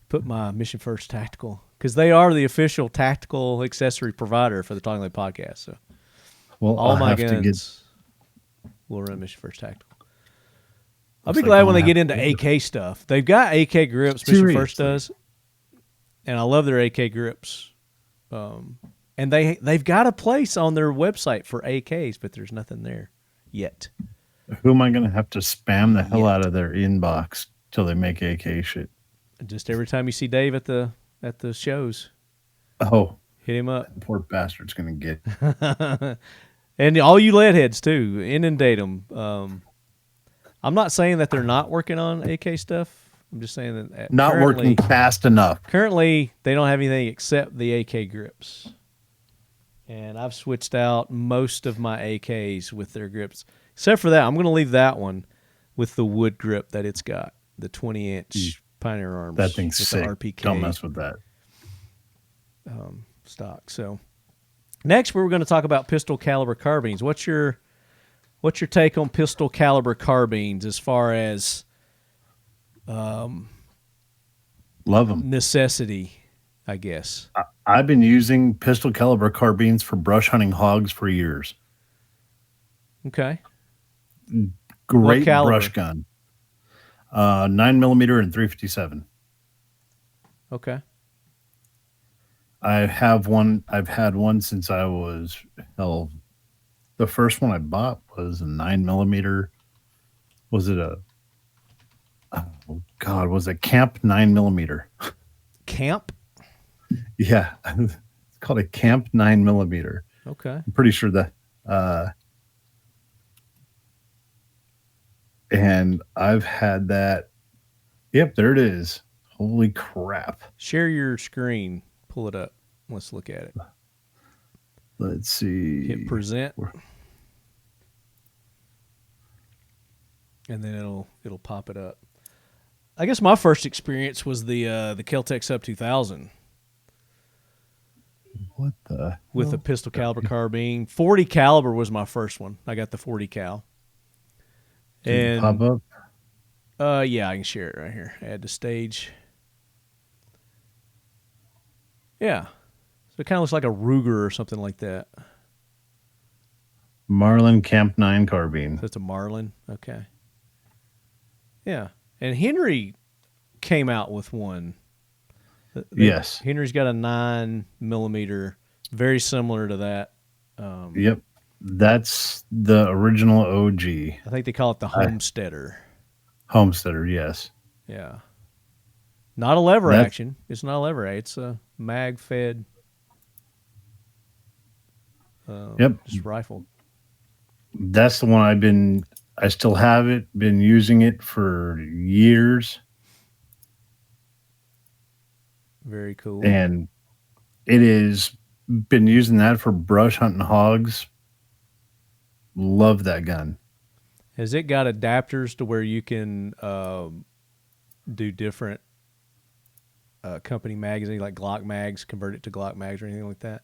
put my Mission First Tactical, because they are the official tactical accessory provider for the Talking Lead podcast. So all my guns will run Mission First Tactical. I'll be glad when they get into AK stuff. They've got AK grips, Mission First does, and I love their AK grips. And they've got a place on their website for AKs, but there's nothing there yet. Who am I going to have to spam the hell out of their inbox till they make AK shit? Just every time you see Dave at the shows, hit him up. Poor bastard's going to get. And all you lead heads too, inundate them. I'm not saying that they're not working on AK stuff. I'm just saying that not working fast enough. Currently, they don't have anything except the AK grips. And I've switched out most of my AKs with their grips. Except for that, I'm going to leave that one with the wood grip that it's got, the 20-inch Pioneer Arms. That thing's with sick. The RPK, don't mess with that. Stock. So next, we're going to talk about pistol caliber carbines. What's your take on pistol caliber carbines as far as love them necessity, I guess? I've been using pistol caliber carbines for brush hunting hogs for years. Okay. Great brush gun. 9mm and 357. Okay. I've had one since I was the first one I bought was a 9mm. Was it was it Camp 9mm? Camp? Yeah. It's called a Camp 9mm. Okay. I'm pretty sure that. And I've had that. Yep, there it is. Holy crap. Share your screen. Pull it up. Let's look at it. Let's see. Hit present. And then it'll pop it up. I guess my first experience was the Kel-Tec Sub 2000. What the? With a pistol caliber carbine. 40 caliber was my first one. I got the 40 cal. Did it pop up? Yeah, I can share it right here. Add to stage. Yeah. So it kind of looks like a Ruger or something like that. Marlin Camp 9 carbine. So it's a Marlin. Okay. Yeah. And Henry came out with one. Yes. Henry's got a 9mm, very similar to that. Yep. That's the original OG. I think they call it the Homesteader. Homesteader, yes. Yeah. Not a lever action. It's not a lever action. It's a mag-fed just rifle. That's the one I still have it, been using it for years. Very cool. And it is been using that for brush hunting hogs. Love that gun. Has it got adapters to where you can do different company magazines, like Glock mags, convert it to Glock mags or anything like that?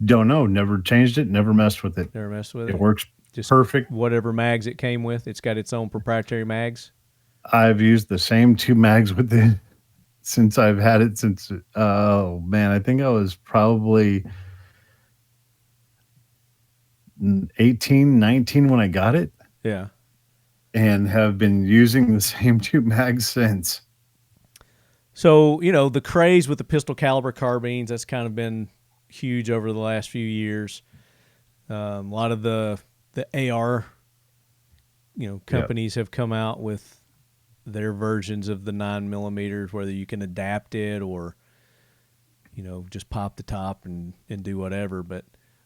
Don't know. Never changed it. Never messed with it. Never messed with it? It works just perfect. Whatever mags it came with, it's got its own proprietary mags? I've used the same 2 mags with it since I've had it since, oh man, I think I was probably 18, 19 when I got it. Yeah. And have been using the same 2 mags since. So, the craze with the pistol caliber carbines, that's kind of been huge over the last few years. A lot of the AR, companies have come out with their versions of the 9mm, whether you can adapt it or, just pop the top and do whatever,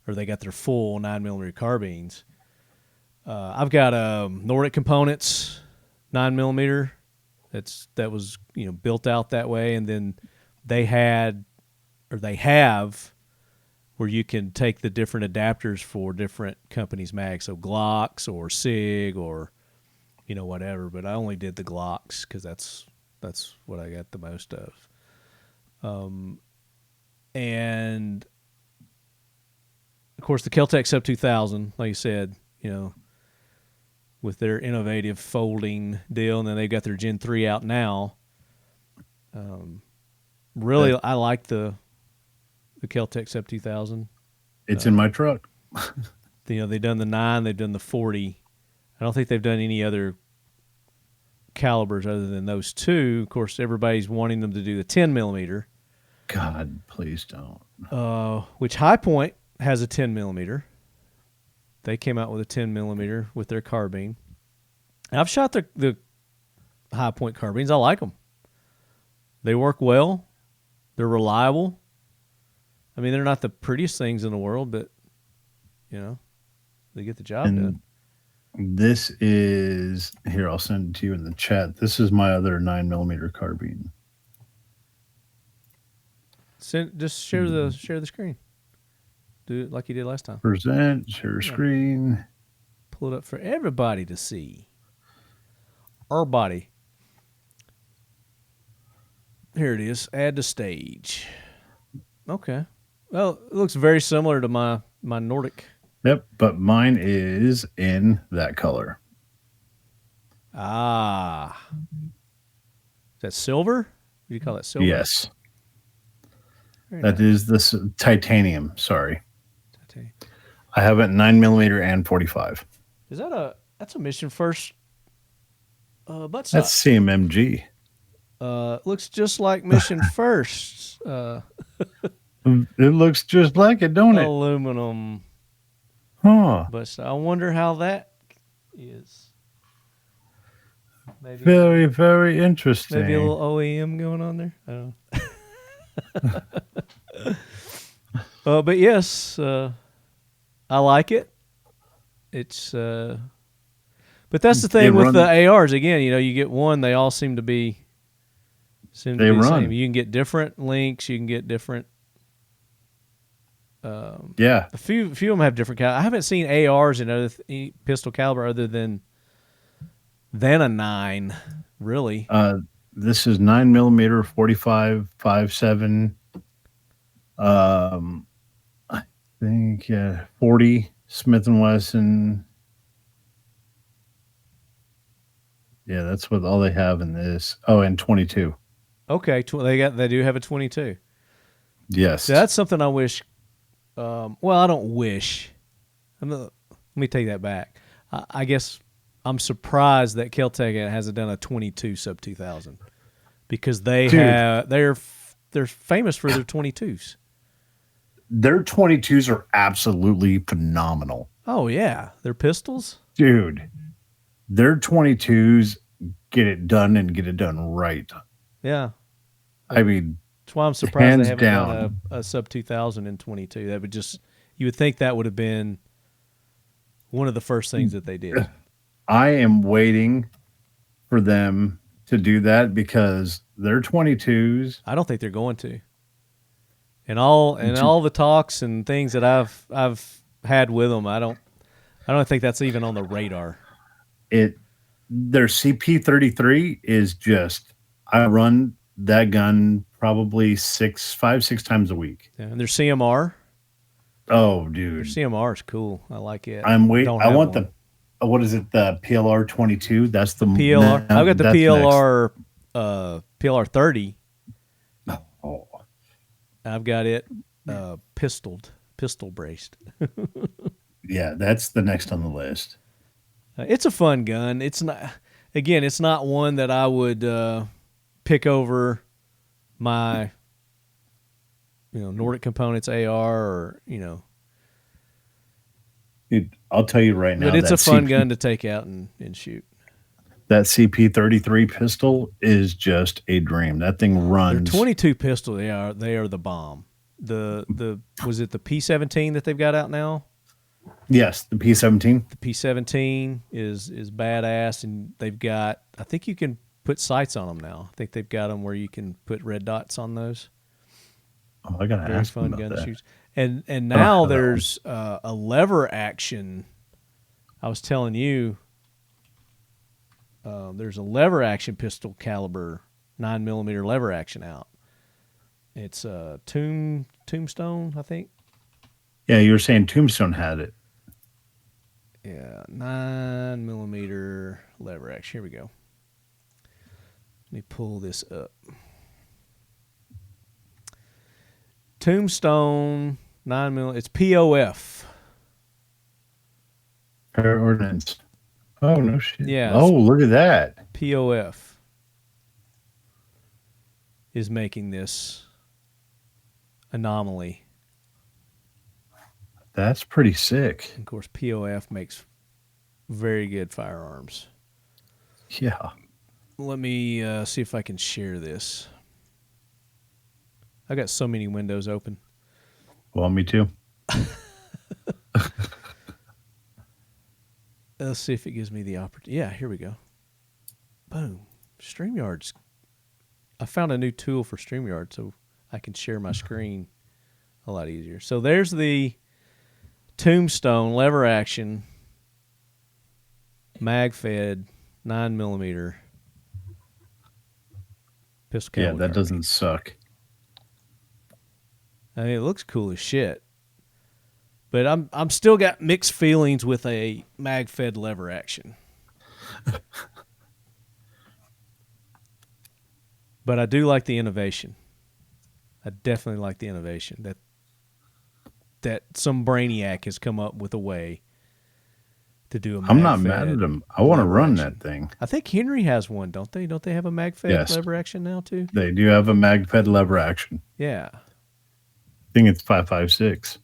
or they got their full 9mm carbines. I've got a Nordic Components 9mm that was built out that way, and then they have where you can take the different adapters for different companies' mags, so Glocks or SIG or whatever. But I only did the Glocks because that's what I got the most of. And of course the Kel-Tec Sub 2000, like you said, with their innovative folding deal, and then they've got their Gen 3 out now. Really, I like the Kel-Tec Sub 2000. It's in my truck. They've done the 9, they've done the 40. I don't think they've done any other calibers other than those 2. Of course, everybody's wanting them to do the 10mm. God, please don't. Which High Point has a 10mm. They came out with a 10mm with their carbine. And I've shot the High Point carbines. I like them. They work well. They're reliable. I mean, they're not the prettiest things in the world, but, they get the job done. This is, here, I'll send it to you in the chat. This is my other 9mm carbine. Just share the screen. Do it like you did last time. Present, share screen. Pull it up for everybody to see. Our body. Here it is. Add to stage. Okay. Well, it looks very similar to my Nordic. Yep, but mine is in that color. Ah. Is that silver? What do you call that, silver? Yes. Very That nice. is this titanium. Sorry. Titanium. I have it 9mm and 45. Is that's a Mission First butt That's stock? CMMG. Looks just like Mission First. It looks just like it, don't it? Aluminum. Huh. But I wonder how that is. Maybe Very, very interesting. maybe a little OEM going on there. I don't know. But yes, I like it. It's, but that's the thing with the ARs. Again, you get one, they all seem to be the same. You can get different links. You can get different. Yeah. A few of them have different. I haven't seen ARs in other pistol caliber other than a 9. Really. This is 9mm 45 5.7. I think 40 Smith and Wesson. Yeah, that's what all they have in this. Oh, and 22. Okay, they do have a 22. Yes, so that's something I wish. Well, I don't wish. Let me take that back. I guess I'm surprised that Kel-Tec hasn't done a 22 sub 2000 because they're famous for their 22s. Their 22s are absolutely phenomenal. Oh yeah, their pistols, dude. Their 22s get it done and get it done right. Yeah, I mean, that's why I'm surprised they haven't down. done a sub 2000 in 22. That you would think that would have been one of the first things that they did. I am waiting for them to do that because their 22s. I don't think they're going to. And all the talks and things that I've had with them, I don't think that's even on the radar. Their CP33 is just, I run that gun probably 6 times a week. Yeah, and their CMR. Oh, dude, their CMR is cool. I like it. I'm waiting. I want one. What is it? The PLR 22. That's the PLR. I've got the PLR PLR 30. Oh, I've got it pistol braced. Yeah, that's the next on the list. It's a fun gun. It's not one that I would pick over my Nordic Components AR or I'll tell you right now. But it's a fun gun to take out and shoot. That CP33 pistol is just a dream. That thing runs. Their 22 pistol, they are the bomb. Was it the P17 that they've got out now? Yes, the P17. The P17 is badass, and they've got. I think you can put sights on them now. I think they've got them where you can put red dots on those. Oh, I gotta Very ask fun about gun that. to shoot. And now there's a lever action. I was telling you, there's a lever action pistol caliber 9mm lever action out. It's Tombstone, I think. Yeah, you were saying Tombstone had it. Yeah, 9mm lever action. Here we go. Let me pull this up. Tombstone 9mm. It's POF. Pair ordnance. Oh no shit. Yeah. Oh, look at that. POF is making this anomaly. That's pretty sick. Of course, POF makes very good firearms. Yeah. Let me see if I can share this. I got so many windows open. Well, me too. Let's see if it gives me the opportunity. Yeah, here we go. Boom. StreamYard's. I found a new tool for StreamYard so I can share my screen a lot easier. So there's the Tombstone lever action mag fed 9mm pistol caliber. Yeah, that doesn't suck. I mean, it looks cool as shit. But I'm still got mixed feelings with a mag fed lever action. But I do like the innovation. I definitely like the innovation that some brainiac has come up with a way to do a mag I'm not mad at him. I want to run action. that thing. I think Henry has one, don't they? Don't they have a mag fed Yes. lever action now too? They do have a mag fed lever action. Yeah. I think it's 5.56.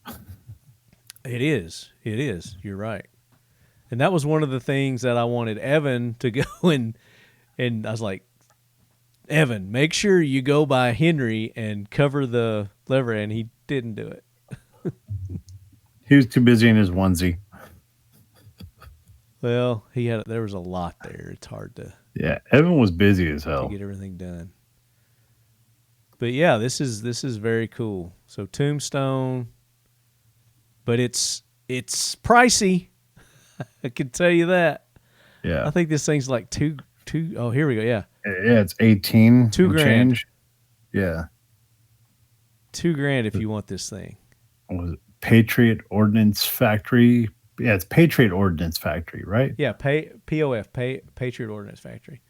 It is. It is. You're right. And that was one of the things that I wanted Evan to go and I was like, Evan, make sure you go by Henry and cover the lever, and he didn't do it. He was too busy in his onesie. Well, there was a lot there. It's hard to Yeah, Evan was busy as hell. get everything done. But yeah, this is very cool. So Tombstone, but it's pricey. I can tell you that. Yeah, I think this thing's like two. Oh, here we go. Yeah, it's 18. $2,000. Change. Yeah, $2,000 if you want this thing. What was it? Patriot Ordnance Factory. Yeah, it's Patriot Ordnance Factory, right? Yeah, POF, Patriot Ordnance Factory.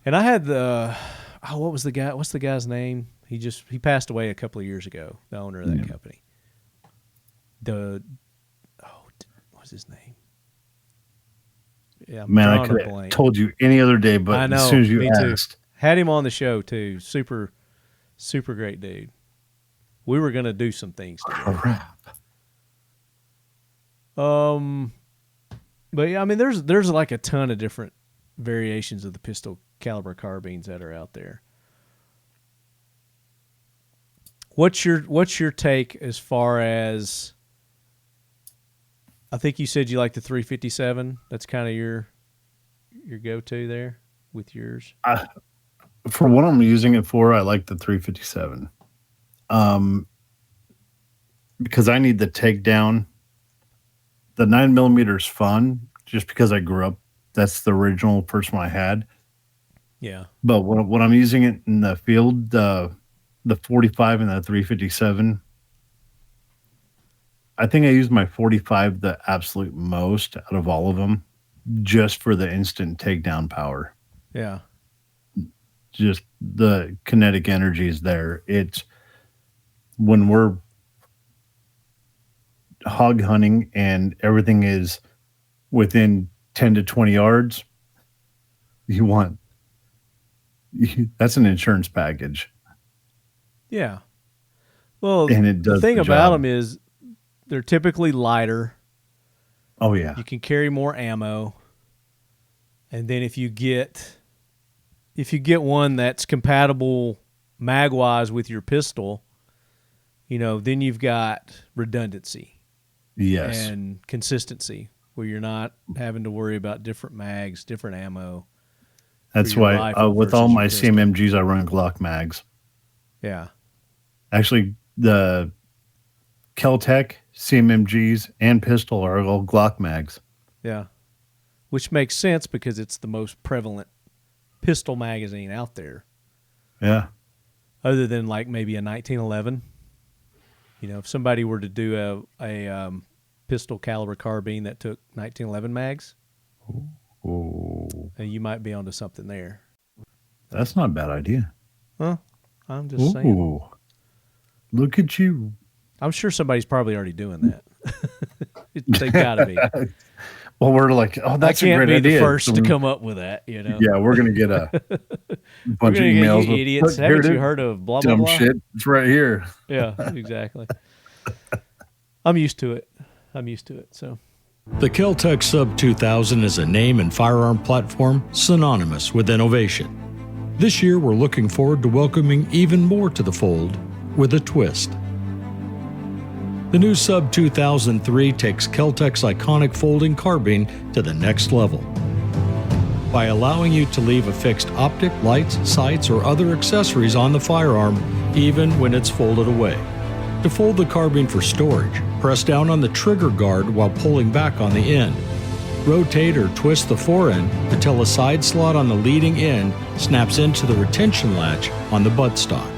And I had what's the guy's name? He passed away a couple of years ago, the owner of that company. What's his name? Yeah, Man, I could have told you any other day, but I know, as soon as you me asked. Too. Had him on the show too. Super, super great dude. We were gonna do some things together. Crap. But yeah, I mean, there's like a ton of different variations of the pistol caliber carbines that are out there. What's your take as far as? I think you said you like the 357. That's kind of your go-to there with yours. For what I'm using it for, I like the 357. Because I need the takedown. The 9mm is fun just because I grew up. That's the original first one I had. Yeah. But when I'm using it in the field, the 45 and the 357, I think I use my 45 the absolute most out of all of them, just for the instant takedown power. Yeah. Just the kinetic energy is there. It's when we're hog hunting and everything is within 10 to 20 yards, that's an insurance package. Yeah. Well, and it does the thing the about job. them is they're typically lighter. Oh yeah. You can carry more ammo. And then if you get one that's compatible mag-wise with your pistol, then you've got redundancy. Yes. And consistency, where you're not having to worry about different mags, different ammo. That's why with all my CMMGs, I run Glock mags. Yeah. Actually, the Kel-Tec CMMGs and pistol are all Glock mags. Yeah. Which makes sense because it's the most prevalent pistol magazine out there. Yeah. Other than like maybe a 1911. If somebody were to do a pistol caliber carbine that took 1911 mags, you might be onto something there. That's not a bad idea. Huh? I'm just saying. Look at you. I'm sure somebody's probably already doing that. They've got to be. Well, we're like, oh, that's a great idea. I can't be the first to come up with that, Yeah, we're going to get a bunch of emails. You idiots. Haven't you heard of blah, blah, dumb blah? shit. It's right here. Yeah, exactly. I'm used to it. So The Kel-Tec Sub 2000 is a name and firearm platform synonymous with innovation. This year, we're looking forward to welcoming even more to the fold with a twist. The new Sub 2003 takes Kel-Tec's iconic folding carbine to the next level by allowing you to leave a fixed optic, lights, sights, or other accessories on the firearm even when it's folded away. To fold the carbine for storage, press down on the trigger guard while pulling back on the end. Rotate or twist the forend until a side slot on the leading end snaps into the retention latch on the buttstock.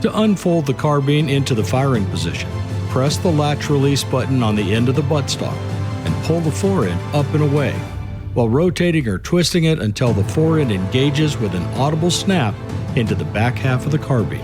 To unfold the carbine into the firing position, press the latch release button on the end of the buttstock and pull the forend up and away, while rotating or twisting it until the forend engages with an audible snap into the back half of the carbine.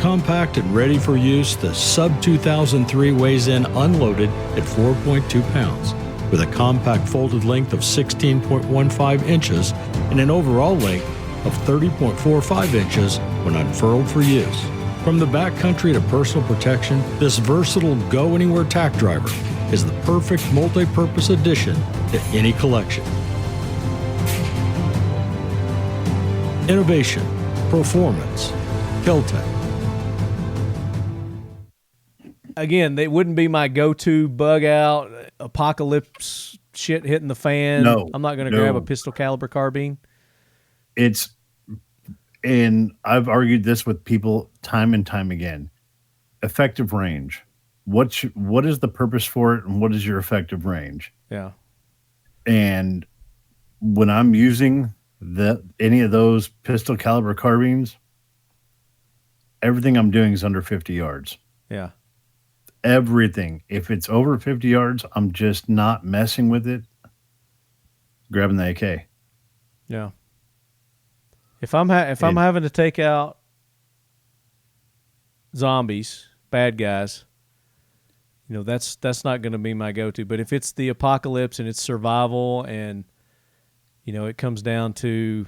Compact and ready for use, the Sub 2003 weighs in unloaded at 4.2 pounds, with a compact folded length of 16.15 inches and an overall length of 30.45 inches when unfurled for use. From the backcountry to personal protection, this versatile go-anywhere tack driver is the perfect multi-purpose addition to any collection. Innovation, performance, Kel-Tec. Again, they wouldn't be my go-to bug out apocalypse shit hitting the fan. No, I'm not going to no. grab a pistol caliber carbine. And I've argued this with people time and time again. Effective range. What is the purpose for it, and what is your effective range? Yeah. And when I'm using any of those pistol caliber carbines, everything I'm doing is under 50 yards. Yeah. Everything. If it's over 50 yards, I'm just not messing with it. Grabbing the AK. Yeah. If I'm having to take out zombies, bad guys, that's not going to be my go-to. But if it's the apocalypse and it's survival, and it comes down to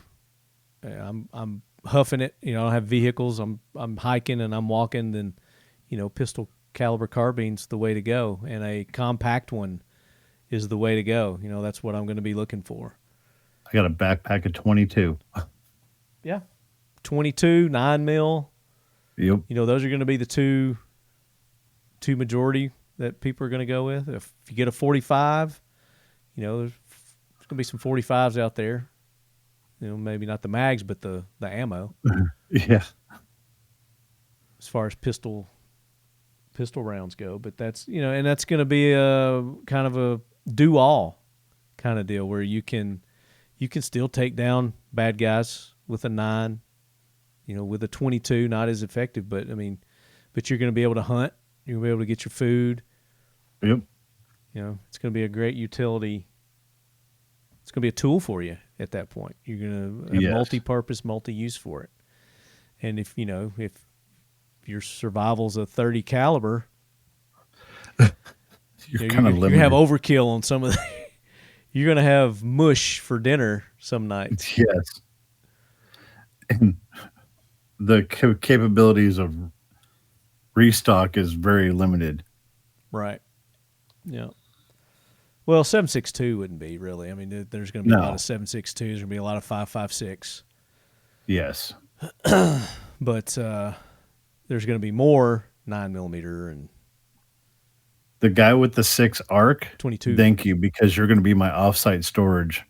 I'm huffing it. I don't have vehicles. I'm hiking and I'm walking. Then pistol caliber carbine's the way to go, and a compact one is the way to go. That's what I'm going to be looking for. I got a backpack of 22. Yeah, 22, 9 mil. Yep. Those are going to be the two majority that people are going to go with. If you get a 45, there's going to be some 45s out there. Maybe not the mags, but the ammo. Yeah. As far as pistol rounds go, but that's and that's going to be a kind of a do all kind of deal where you can still take down bad guys with a 9, with a 22, not as effective, but you're going to be able to hunt. You're going to be able to get your food. Yep. It's going to be a great utility. It's going to be a tool for you at that point. You're going to have multi-purpose, multi-use for it. And if your survival's a 30 caliber, you're going to limited. have overkill on some of the you're going to have mush for dinner some nights. Yes. And the capabilities of restock is very limited. Right. Yeah. Well, 7.62 wouldn't be really. There's going to be a lot of 7.62s. There's going to be a lot of 5.56. Yes. But there's going to be more 9mm and the guy with the 6 arc. 22. Thank you, because you're going to be my offsite storage.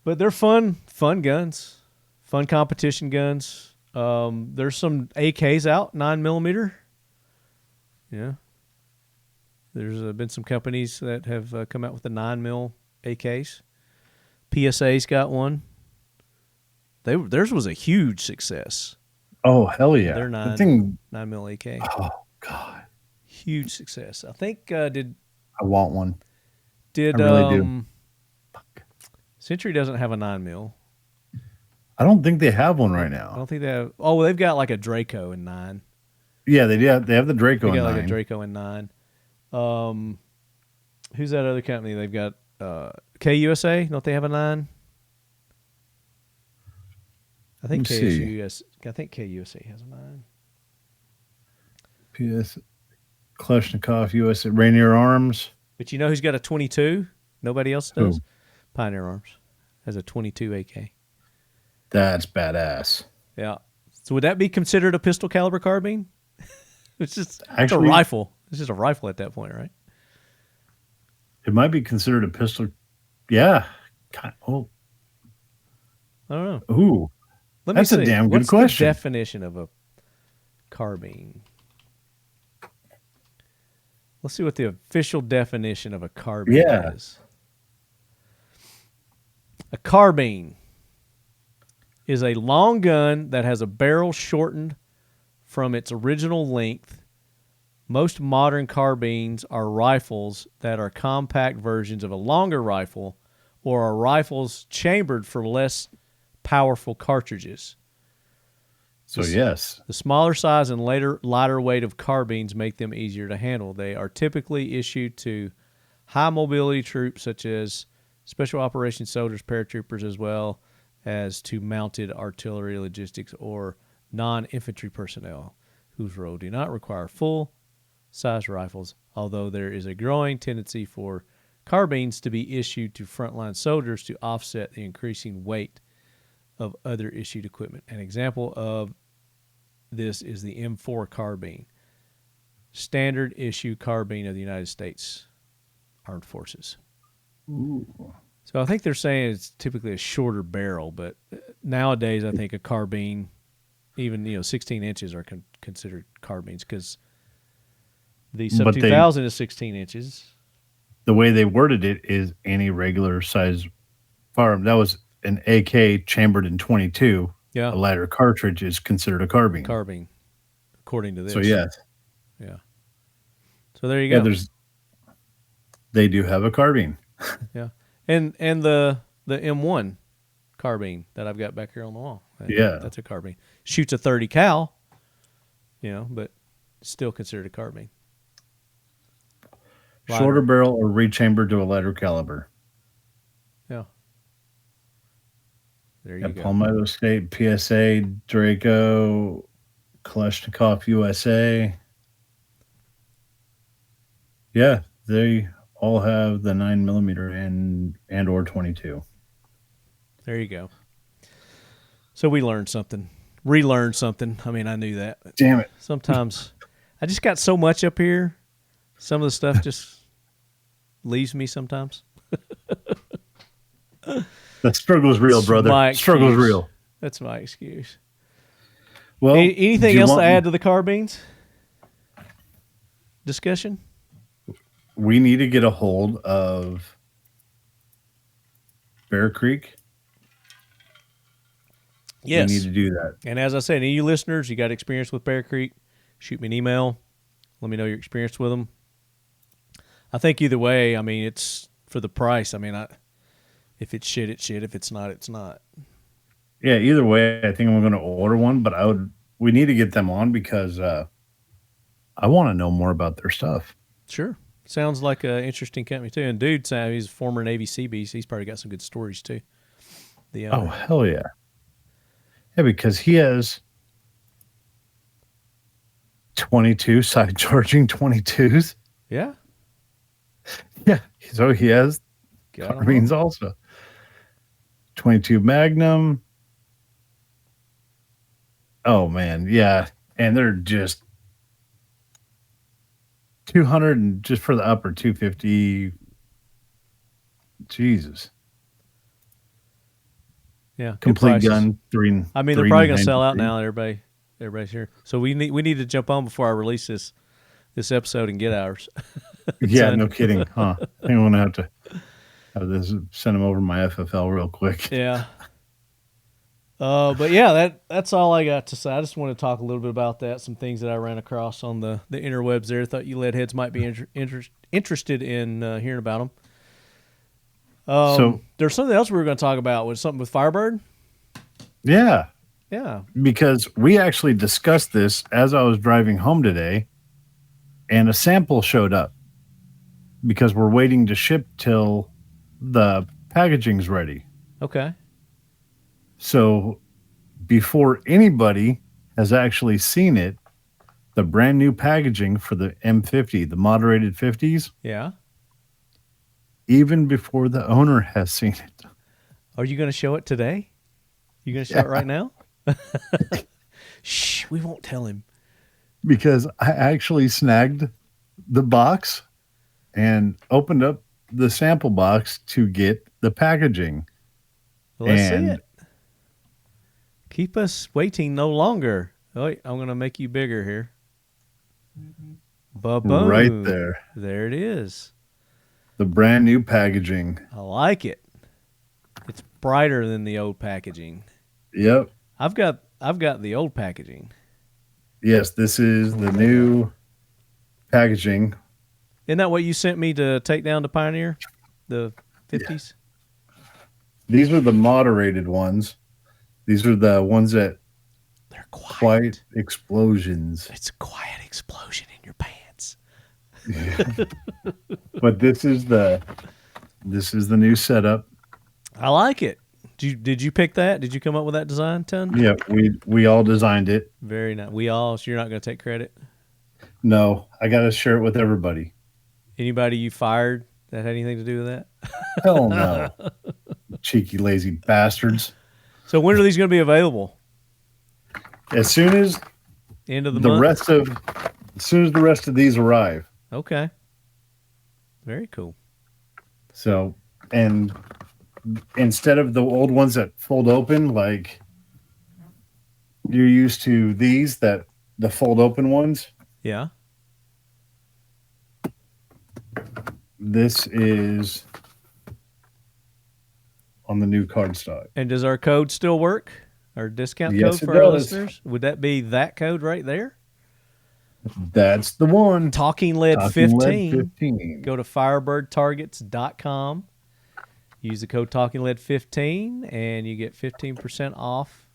But they're fun guns, fun competition guns. There's some AKs out, 9mm. Yeah. There's been some companies that have come out with the 9mm AKs. PSA's got one. Theirs was a huge success. Oh, hell yeah. Their 9mm AK. Oh, God. Huge success. I think, I want one. I really do. Century doesn't have a 9mm. I don't think they have one right now. I don't think they have. Oh, well, they've got like a Draco in 9. Yeah, they do. They have the Draco in 9. They got like a Draco in 9. Who's that other company? They've got KUSA. Don't they have a 9? I think KUSA has a 9. PS Kalashnikov, USA, Rainier Arms. But you know who's got a 22? Nobody else does. Who? Pioneer Arms has a 22 AK. That's badass. Yeah. So would that be considered a pistol caliber carbine? It's a Actually, rifle. It's just a rifle at that point, right? It might be considered a pistol. Yeah. Oh. I don't know. Ooh. That's a damn good question. What's the definition of a carbine? Let's see what the official definition of a carbine is. A carbine is a long gun that has a barrel shortened from its original length. Most modern carbines are rifles that are compact versions of a longer rifle or are rifles chambered for less powerful cartridges. So yes. The smaller size and lighter weight of carbines make them easier to handle. They are typically issued to high mobility troops such as special operations soldiers, paratroopers, as well as to mounted artillery, logistics, or non-infantry personnel whose role do not require full-size rifles, although there is a growing tendency for carbines to be issued to frontline soldiers to offset the increasing weight of other issued equipment. An example of this is the M4 carbine, standard issue carbine of the United States Armed Forces. Ooh. So I think they're saying it's typically a shorter barrel, but nowadays I think a carbine, even 16 inches are considered carbines because the Sub 2000 is 16 inches. The way they worded it is any regular size firearm. That was an AK chambered in 22. Yeah. A lighter cartridge is considered a carbine. Carbine, according to this. So yes. Yeah. So there you go. Yeah, they do have a carbine. Yeah. And the M1 carbine that I've got back here on the wall. That's a carbine. Shoots a 30 cal, but still considered a carbine. Shorter barrel or rechambered to a lighter caliber. Yeah. There you go. Palmetto State, PSA, Draco, Kalashnikov, USA. Yeah, they all have the 9mm and or 22. There you go. So we learned something. Relearned something. I mean, I knew that. Damn it. Sometimes I just got so much up here. Some of the stuff just leaves me sometimes. The struggle's real, brother. Struggle's real. That's my excuse. Well, anything else to add to the carbines discussion? We need to get a hold of Bear Creek. Yes. We need to do that. And as I said, any of you listeners, you got experience with Bear Creek, shoot me an email. Let me know your experience with them. I think either way, I mean, it's for the price. I mean, if it's shit, it's shit. If it's not, it's not. Yeah, either way, I think I'm going to order one, but we need to get them on because I want to know more about their stuff. Sure. Sounds like an interesting company, too. And dude, he's a former Navy Seabeast. He's probably got some good stories, too. Oh, hell yeah. Yeah, because he has 22 side charging 22s. Yeah. Yeah. So he has carbines also. 22 Magnum. Oh, man. Yeah. And they're just 200 and just for the upper 250. Jesus. Yeah. Complete gun. They're probably going to sell out now. Everybody's here. So we need to jump on before I release this episode and get ours. Yeah, no kidding. Huh. I think I'm going to have to send them over my FFL real quick. Yeah. But yeah, that's all I got to say. I just want to talk a little bit about that. Some things that I ran across on the interwebs there. Thought you lead heads might be interested in hearing about them. So there's something else we were going to talk about. Was something with Firebird? Yeah. Yeah. Because we actually discussed this as I was driving home today, and a sample showed up because we're waiting to ship till the packaging's ready. Okay. So before anybody has actually seen it, the brand new packaging for the M50, the moderated 50s. Yeah. Even before the owner has seen it. Are you going to show it today? You going to show it right now? Shh, we won't tell him. Because I actually snagged the box and opened up the sample box to get the packaging. Well, let's see it. Keep us waiting no longer. Oh, wait, I'm going to make you bigger here. Ba-boom. Right there. There it is. The brand new packaging. I like it. It's brighter than the old packaging. Yep. I've got the old packaging. Yes, this is the new packaging. Isn't that what you sent me to take down to Pioneer? The 50s? Yeah. These are the moderated ones. These are the ones that they're quiet explosions. It's a quiet explosion in your pants. Yeah. But this is the new setup. I like it. Did you pick that? Did you come up with that design, Ton? Yeah, we all designed it. Very nice. We all. So you're not going to take credit. No, I got to share it with everybody. Anybody you fired that had anything to do with that? Hell no, cheeky, lazy bastards. So when are these going to be available? As soon as End of the month. As soon as the rest of these arrive. Okay. Very cool. So, and instead of the old ones that fold open, like you're used to these, the fold open ones. Yeah. This is on the new cardstock. And does our code still work? Our discount Yes, code it for our does. listeners? Would that be that code right there? That's the one. Talking Lead Talking 15. Lead 15. Go to firebirdtargets.com. Use the code Talking Lead 15 and you get 15% off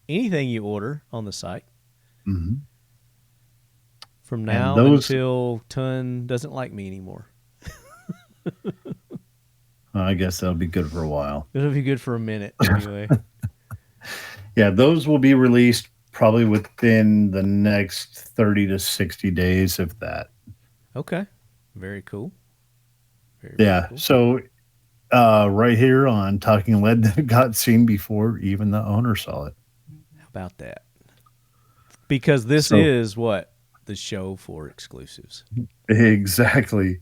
anything you order on the site. Mm-hmm. From now until Ton doesn't like me anymore. I guess that'll be good for a while. It'll be good for a minute anyway. Yeah, those will be released probably within the next 30 to 60 days, if that. Okay. Very cool. Very cool. So right here on Talking Lead that got seen before even the owner saw it. How about that? Because this is what? The show for exclusives. Exactly.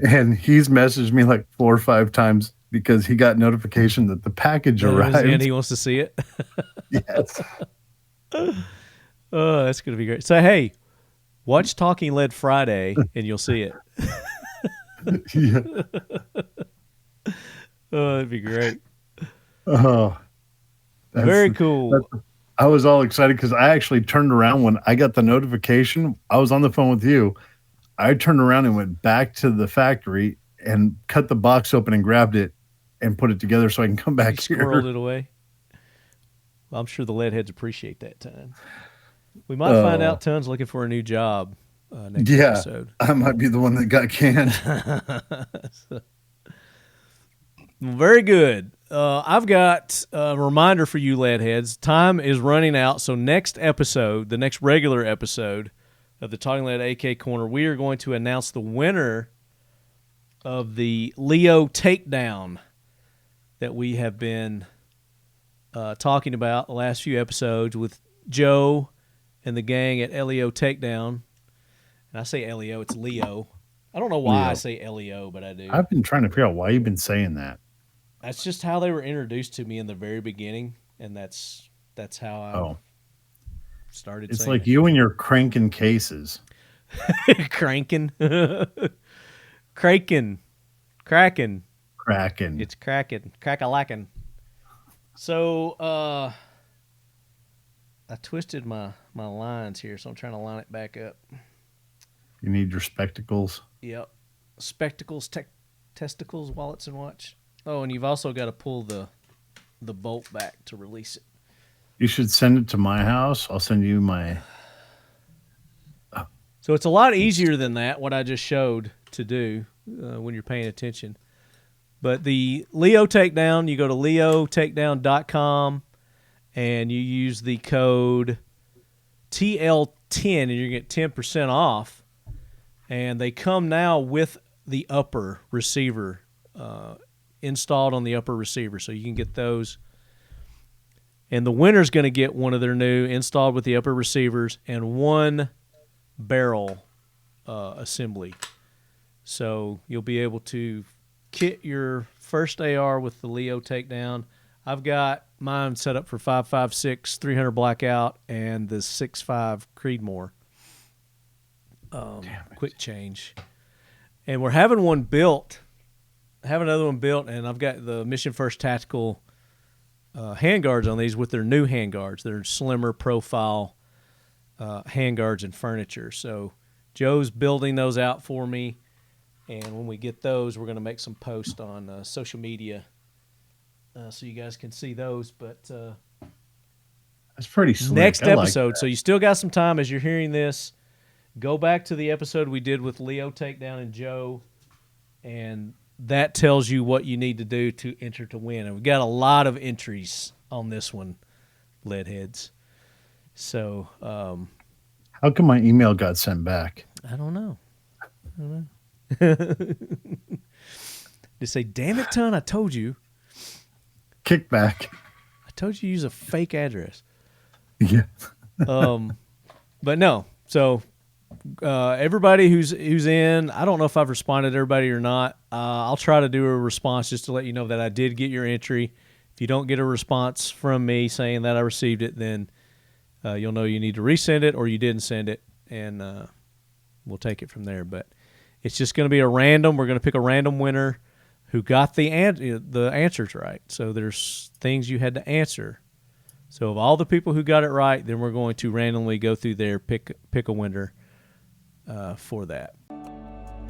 And he's messaged me like 4 or 5 times because he got notification that the package arrived. And he wants to see it. Yes. Oh, that's going to be great. So, hey, watch Talking Lead Friday and you'll see it. Yeah. Oh, that'd be great. Oh, very cool. I was all excited because I actually turned around when I got the notification. I was on the phone with you. I turned around and went back to the factory and cut the box open and grabbed it and put it together so I can come back here. Squirreled it away. Well, I'm sure the lead heads appreciate that time. We might find out Ton's looking for a new job next episode. I might be the one that got canned. Very good. I've got a reminder for you, lead heads. Time is running out, so next episode, the next regular episode of the Talking Lead AK Corner, we are going to announce the winner of the Leo Takedown that we have been talking about the last few episodes with Joe and the gang at LEO Takedown. And I say LEO, it's Leo. I don't know why I say LEO, but I do. I've been trying to figure out why you've been saying that. That's just how they were introduced to me in the very beginning, and that's how I started. It's saying like you and your cranking cases. Cranking, cracking. It's cracking, crack-a-lacking. So I twisted my lines here, so I'm trying to line it back up. You need your spectacles. Yep, spectacles, testicles, wallets, and watch. Oh, and you've also got to pull the bolt back to release it. You should send it to my house. I'll send you my... So it's a lot easier than that, what I just showed, to do when you're paying attention. But the Leo Takedown, you go to leotakedown.com and you use the code TL10 and you get 10% off. And they come now with the upper receiver installed on the upper receiver, so you can get those. And the winner's going to get one of their new installed with the upper receivers and one barrel assembly. So you'll be able to kit your first AR with the Leo Takedown. I've got mine set up for 5.56 300 Blackout and the 6.5 Creedmoor quick change. And we're having one built. Have another one built, and I've got the Mission First Tactical handguards on these with their new handguards. They're slimmer profile handguards and furniture. So Joe's building those out for me, and when we get those, we're going to make some posts on social media so you guys can see those. But that's pretty slick. Next I episode, like so you still got some time as you're hearing this. Go back to the episode we did with Leo Takedown and Joe, and that tells you what you need to do to enter to win. And we've got a lot of entries on this one, Leadheads. So how come my email got sent back? I don't know. Just say, damn it, Ton, I told you. Kickback. I told you to use a fake address. Yeah. But no. So everybody who's in, I don't know if I've responded to everybody or not. I'll try to do a response just to let you know that I did get your entry. If you don't get a response from me saying that I received it, then you'll know you need to resend it or you didn't send it, and we'll take it from there. But it's just going to be a random. We're going to pick a random winner who got the answers right. So there's things you had to answer. So of all the people who got it right, then we're going to randomly go through there, pick a winner for that.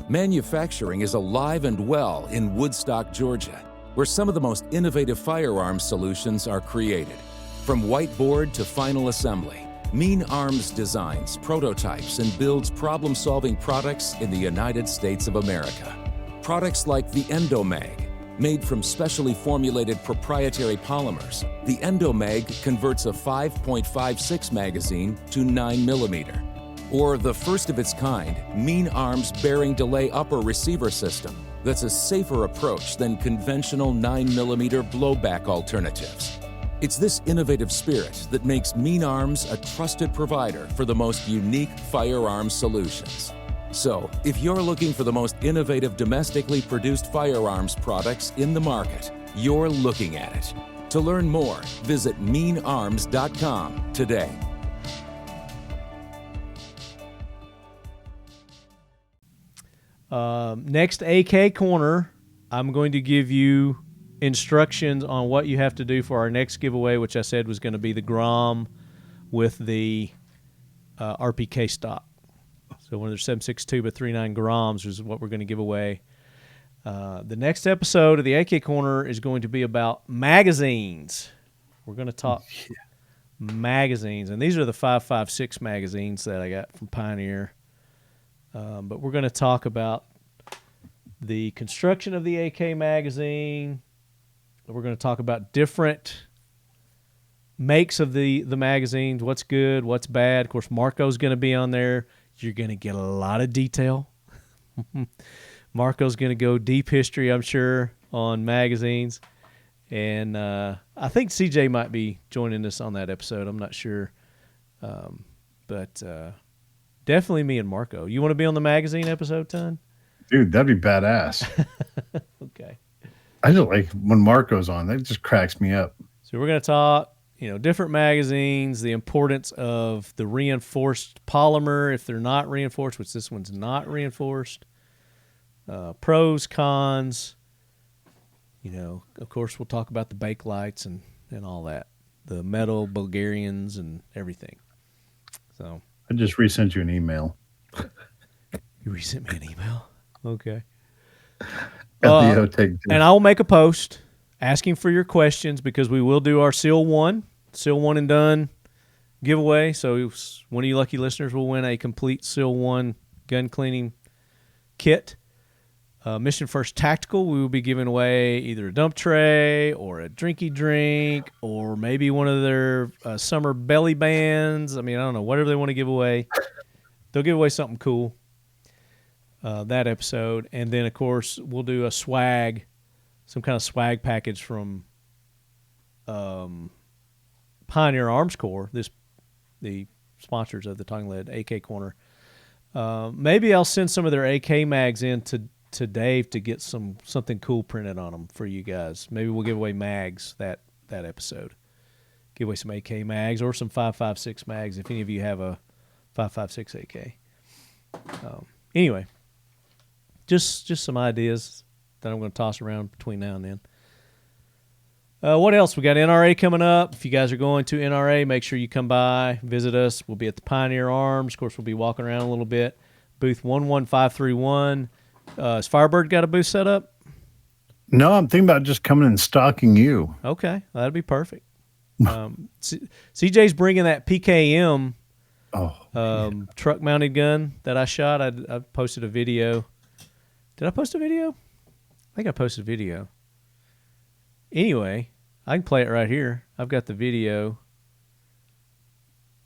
Manufacturing is alive and well in Woodstock, Georgia, where some of the most innovative firearms solutions are created. From whiteboard to final assembly, Mean Arms designs, prototypes, and builds problem-solving products in the United States of America. Products like the Endomag, made from specially formulated proprietary polymers. The Endomag converts a 5.56 magazine to 9mm. Or the first of its kind, Mean Arms bearing delay upper receiver system that's a safer approach than conventional 9mm blowback alternatives. It's this innovative spirit that makes Mean Arms a trusted provider for the most unique firearms solutions. So, if you're looking for the most innovative domestically produced firearms products in the market, you're looking at it. To learn more, visit meanarms.com today. Next AK Corner, I'm going to give you instructions on what you have to do for our next giveaway, which I said was going to be the Grom with the RPK stock. So one of their 7.62 by 3.9 Groms is what we're going to give away. The next episode of the AK Corner is going to be about magazines. We're going to talk magazines, and these are the 5.56 magazines that I got from Pioneer. But we're going to talk about the construction of the AK magazine. We're going to talk about different makes of the magazines, what's good, what's bad. Of course, Marco's going to be on there. You're going to get a lot of detail. Marco's going to go deep history, I'm sure, on magazines. And I think CJ might be joining us on that episode. I'm not sure. But definitely me and Marco. You want to be on the magazine episode, Ton? Dude, that'd be badass. Okay. I just like when Marco's on. That just cracks me up. So we're going to talk, different magazines, the importance of the reinforced polymer if they're not reinforced, which this one's not reinforced. Pros, cons. Of course, we'll talk about the bake lights and all that. The metal Bulgarians and everything. So I just resent you an email. You resent me an email? Okay. And I will make a post asking for your questions because we will do our Seal 1 and Done giveaway. So one of you lucky listeners will win a complete Seal 1 gun cleaning kit. Mission First Tactical, we will be giving away either a dump tray or a drinky drink or maybe one of their summer belly bands. I don't know, whatever they want to give away. They'll give away something cool that episode. And then, of course, we'll do a swag, some kind of swag package from Pioneer Arms Corps, the sponsors of the Talking Lead AK Corner. Maybe I'll send some of their AK mags in to Dave to get something cool printed on them for you guys. Maybe we'll give away mags that episode. Give away some AK mags or some 5.56 mags if any of you have a 5.56 AK. Anyway, just some ideas that I'm going to toss around between now and then. What else? We got NRA coming up. If you guys are going to NRA, make sure you come by, visit us. We'll be at the Pioneer Arms. Of course, we'll be walking around a little bit. Booth 11531. Has Firebird got a booth set up? No, I'm thinking about just coming and stalking you. Okay, that'd be perfect. CJ's bringing that PKM truck-mounted gun that I shot. I posted a video. Did I post a video? I think I posted a video. Anyway, I can play it right here. I've got the video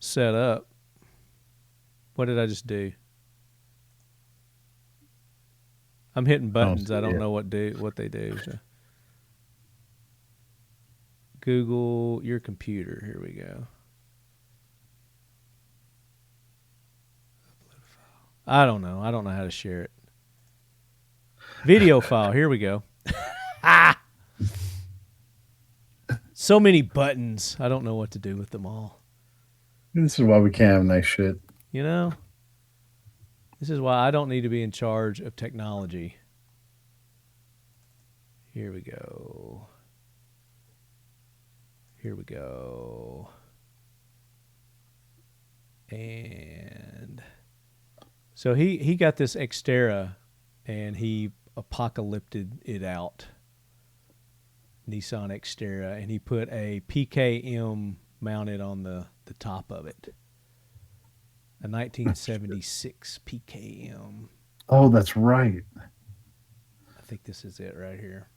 set up. What did I just do? I'm hitting buttons. I don't know what they do. So. Google your computer. Here we go. I don't know. I don't know how to share it. Video file. Here we go. So many buttons. I don't know what to do with them all. This is why we can't have nice shit. You know? This is why I don't need to be in charge of technology. Here we go. Here we go. And so he got this Xterra and he apocalypted it out. Nissan Xterra, and he put a PKM mounted on the top of it. A 1976 PKM. Oh, that's right. I think this is it right here.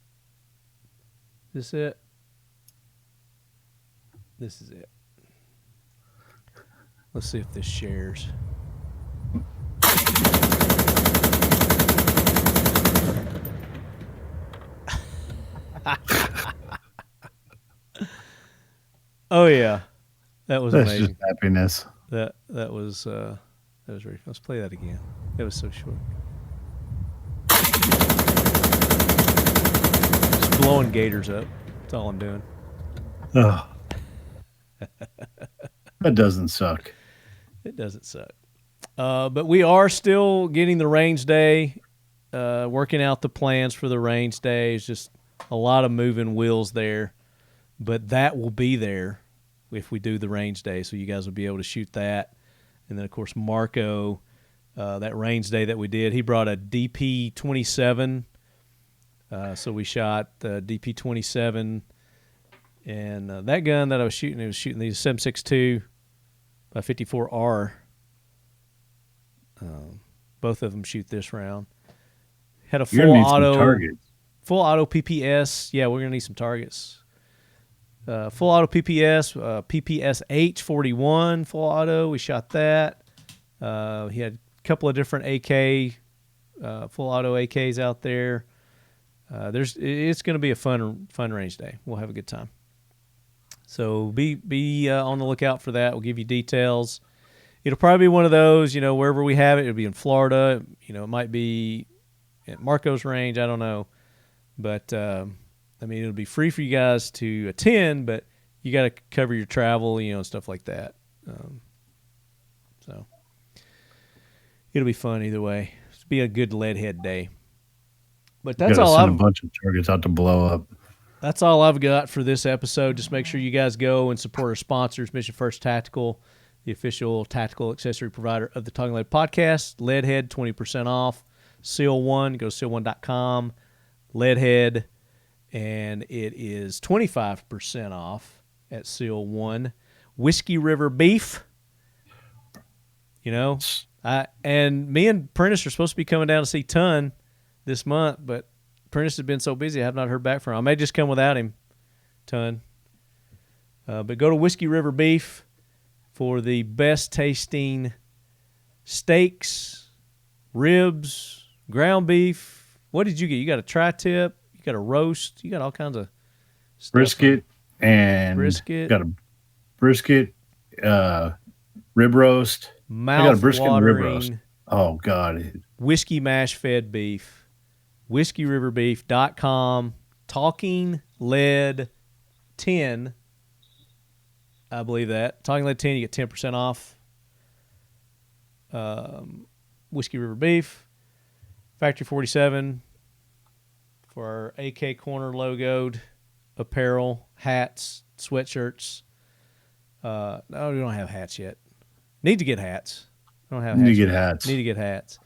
Is this it? This is it. Let's see if this shares. Oh yeah, that was That's amazing. just happiness. That was very. Let's play that again. It was so short. Just blowing gators up. That's all I'm doing. Oh. That doesn't suck. It doesn't suck. But we are still getting the range day, working out the plans for the range day. It's just a lot of moving wheels there. But that will be there if we do the range day, so you guys will be able to shoot that. And then, of course, Marco, that range day that we did, he brought a DP-27. So we shot the DP-27. And that gun that I was shooting, it was shooting the 7.62 by 54R. Both of them shoot this round. Had a full auto PPS. Yeah, we're gonna need some targets. Full auto PPS, PPS H41 full auto. We shot that. He had a couple of different AK, full auto AKs out there. It's going to be a fun range day. We'll have a good time. So be on the lookout for that. We'll give you details. It'll probably be one of those, wherever we have it. It'll be in Florida. It might be at Marco's range. I don't know. But, it'll be free for you guys to attend, but you got to cover your travel, and stuff like that. So it'll be fun either way. It'll be a good lead head day. But that's all. Send a bunch of targets out to blow up. That's all I've got for this episode. Just make sure you guys go and support our sponsors, Mission First Tactical, the official tactical accessory provider of the Talking Lead podcast. Leadhead, 20% off. Seal One, go to seal1.com. Leadhead, and it is 25% off at Seal One. Whiskey River Beef. And me and Prentice are supposed to be coming down to see Ton this month, but Prentice has been so busy I have not heard back from him. I may just come without him, Ton. But go to Whiskey River Beef for the best tasting steaks, ribs, ground beef. What did you get? You got a tri-tip, you got a roast, you got all kinds of stuff. Brisket. Got a brisket, rib roast. I got a brisket and rib roast. Oh, God. Whiskey mash fed beef. WhiskeyRiverBeef.com. Talking Lead 10. I believe that. Talking Lead 10, you get 10% off. Whiskey River Beef. Factory 47 for our AK Corner logoed apparel, hats, sweatshirts. No, we don't have hats yet. Need to get hats. I don't have hats. Need to get hats.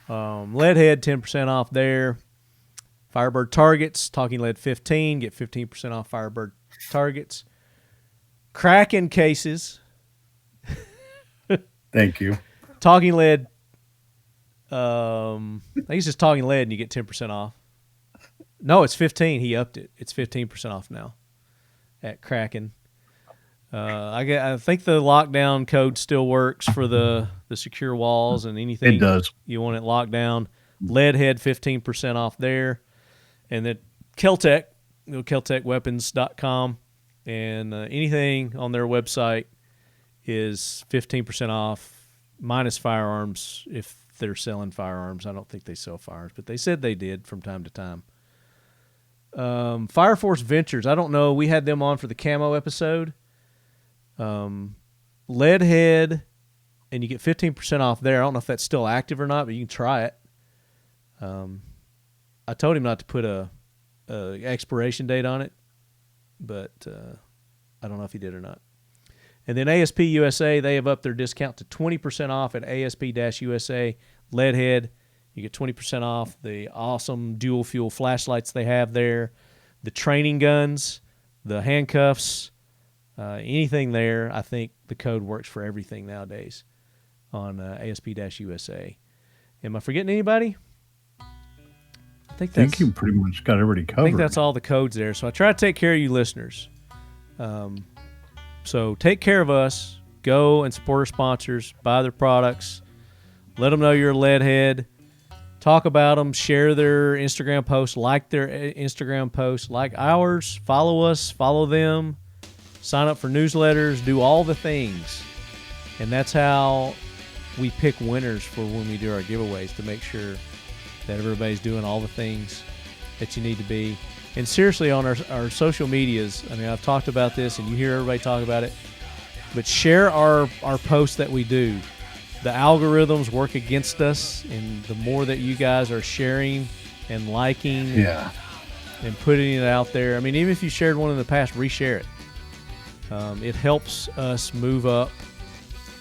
Leadhead, 10% off there. Firebird targets, Talking Lead 15, get 15% off Firebird targets. Kraken cases. Thank you. Talking Lead, I think it's just Talking Lead and you get 10% off. No, it's 15. He upped it. It's 15% off now at Kraken. I think the lockdown code still works for the secure walls and anything. It does. You want it locked down. Leadhead 15% off there, and then Keltec, KeltecWeapons.com, and anything on their website is 15% off minus firearms if they're selling firearms. I don't think they sell firearms, but they said they did from time to time. Fire Force Ventures, I don't know. We had them on for the camo episode. Leadhead, and you get 15% off there. I don't know if that's still active or not, but you can try it. I told him not to put a expiration date on it, but I don't know if he did or not. And then ASP USA, they have upped their discount to 20% off at ASP-USA Leadhead. You get 20% off the awesome dual fuel flashlights they have there, the training guns, the handcuffs, anything there. I think the code works for everything nowadays on ASP-USA. Am I forgetting anybody? I think you pretty much got everybody covered. I think that's all the codes there. So I try to take care of you listeners. So take care of us. Go and support our sponsors. Buy their products. Let them know you're a Leadhead. Talk about them. Share their Instagram posts. Like their Instagram posts. Like ours. Follow us. Follow them. Sign up for newsletters. Do all the things. And that's how we pick winners for when we do our giveaways, to make sure that everybody's doing all the things that you need to be. And seriously, on our social medias, I mean, I've talked about this, and you hear everybody talk about it, but share our posts that we do. The algorithms work against us, and the more that you guys are sharing and liking and putting it out there, I mean, even if you shared one in the past, reshare it. It helps us move up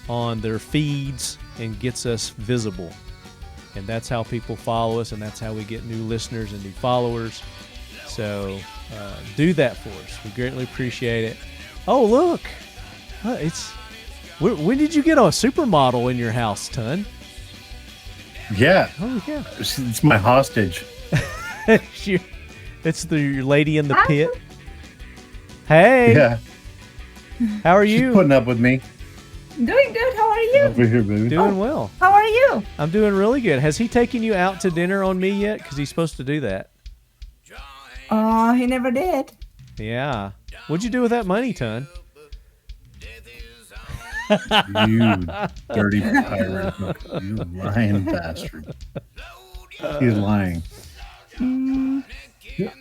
on their feeds and gets us visible. And that's how people follow us, and that's how we get new listeners and new followers. So do that for us. We greatly appreciate it. Oh, look. When did you get a supermodel in your house, Ton? Yeah. Oh, yeah. It's my hostage. It's your lady in the pit. Hey. Yeah. How are She's you? putting up with me. Doing good. How are you? Over here, baby. Doing well. How are you? I'm doing really good. Has he taken you out to dinner on me yet? Because he's supposed to do that. Oh, he never did. Yeah. What'd you do with that money, Ton? You dirty pirate. You lying bastard. He's lying.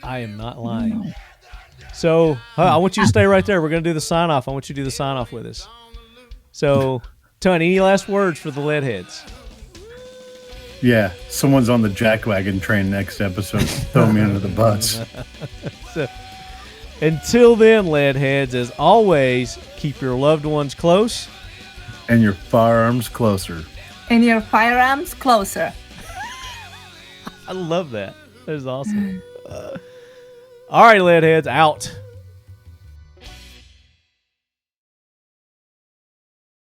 I am not lying. So I want you to stay right there. We're going to do the sign-off. I want you to do the sign-off with us. So, Ton, any last words for the Leadheads? Yeah, someone's on the jackwagon train next episode. Throw me under the bus. So, until then, Leadheads, as always, keep your loved ones close. And your firearms closer. And your firearms closer. I love that. That is awesome. All right, Leadheads, out.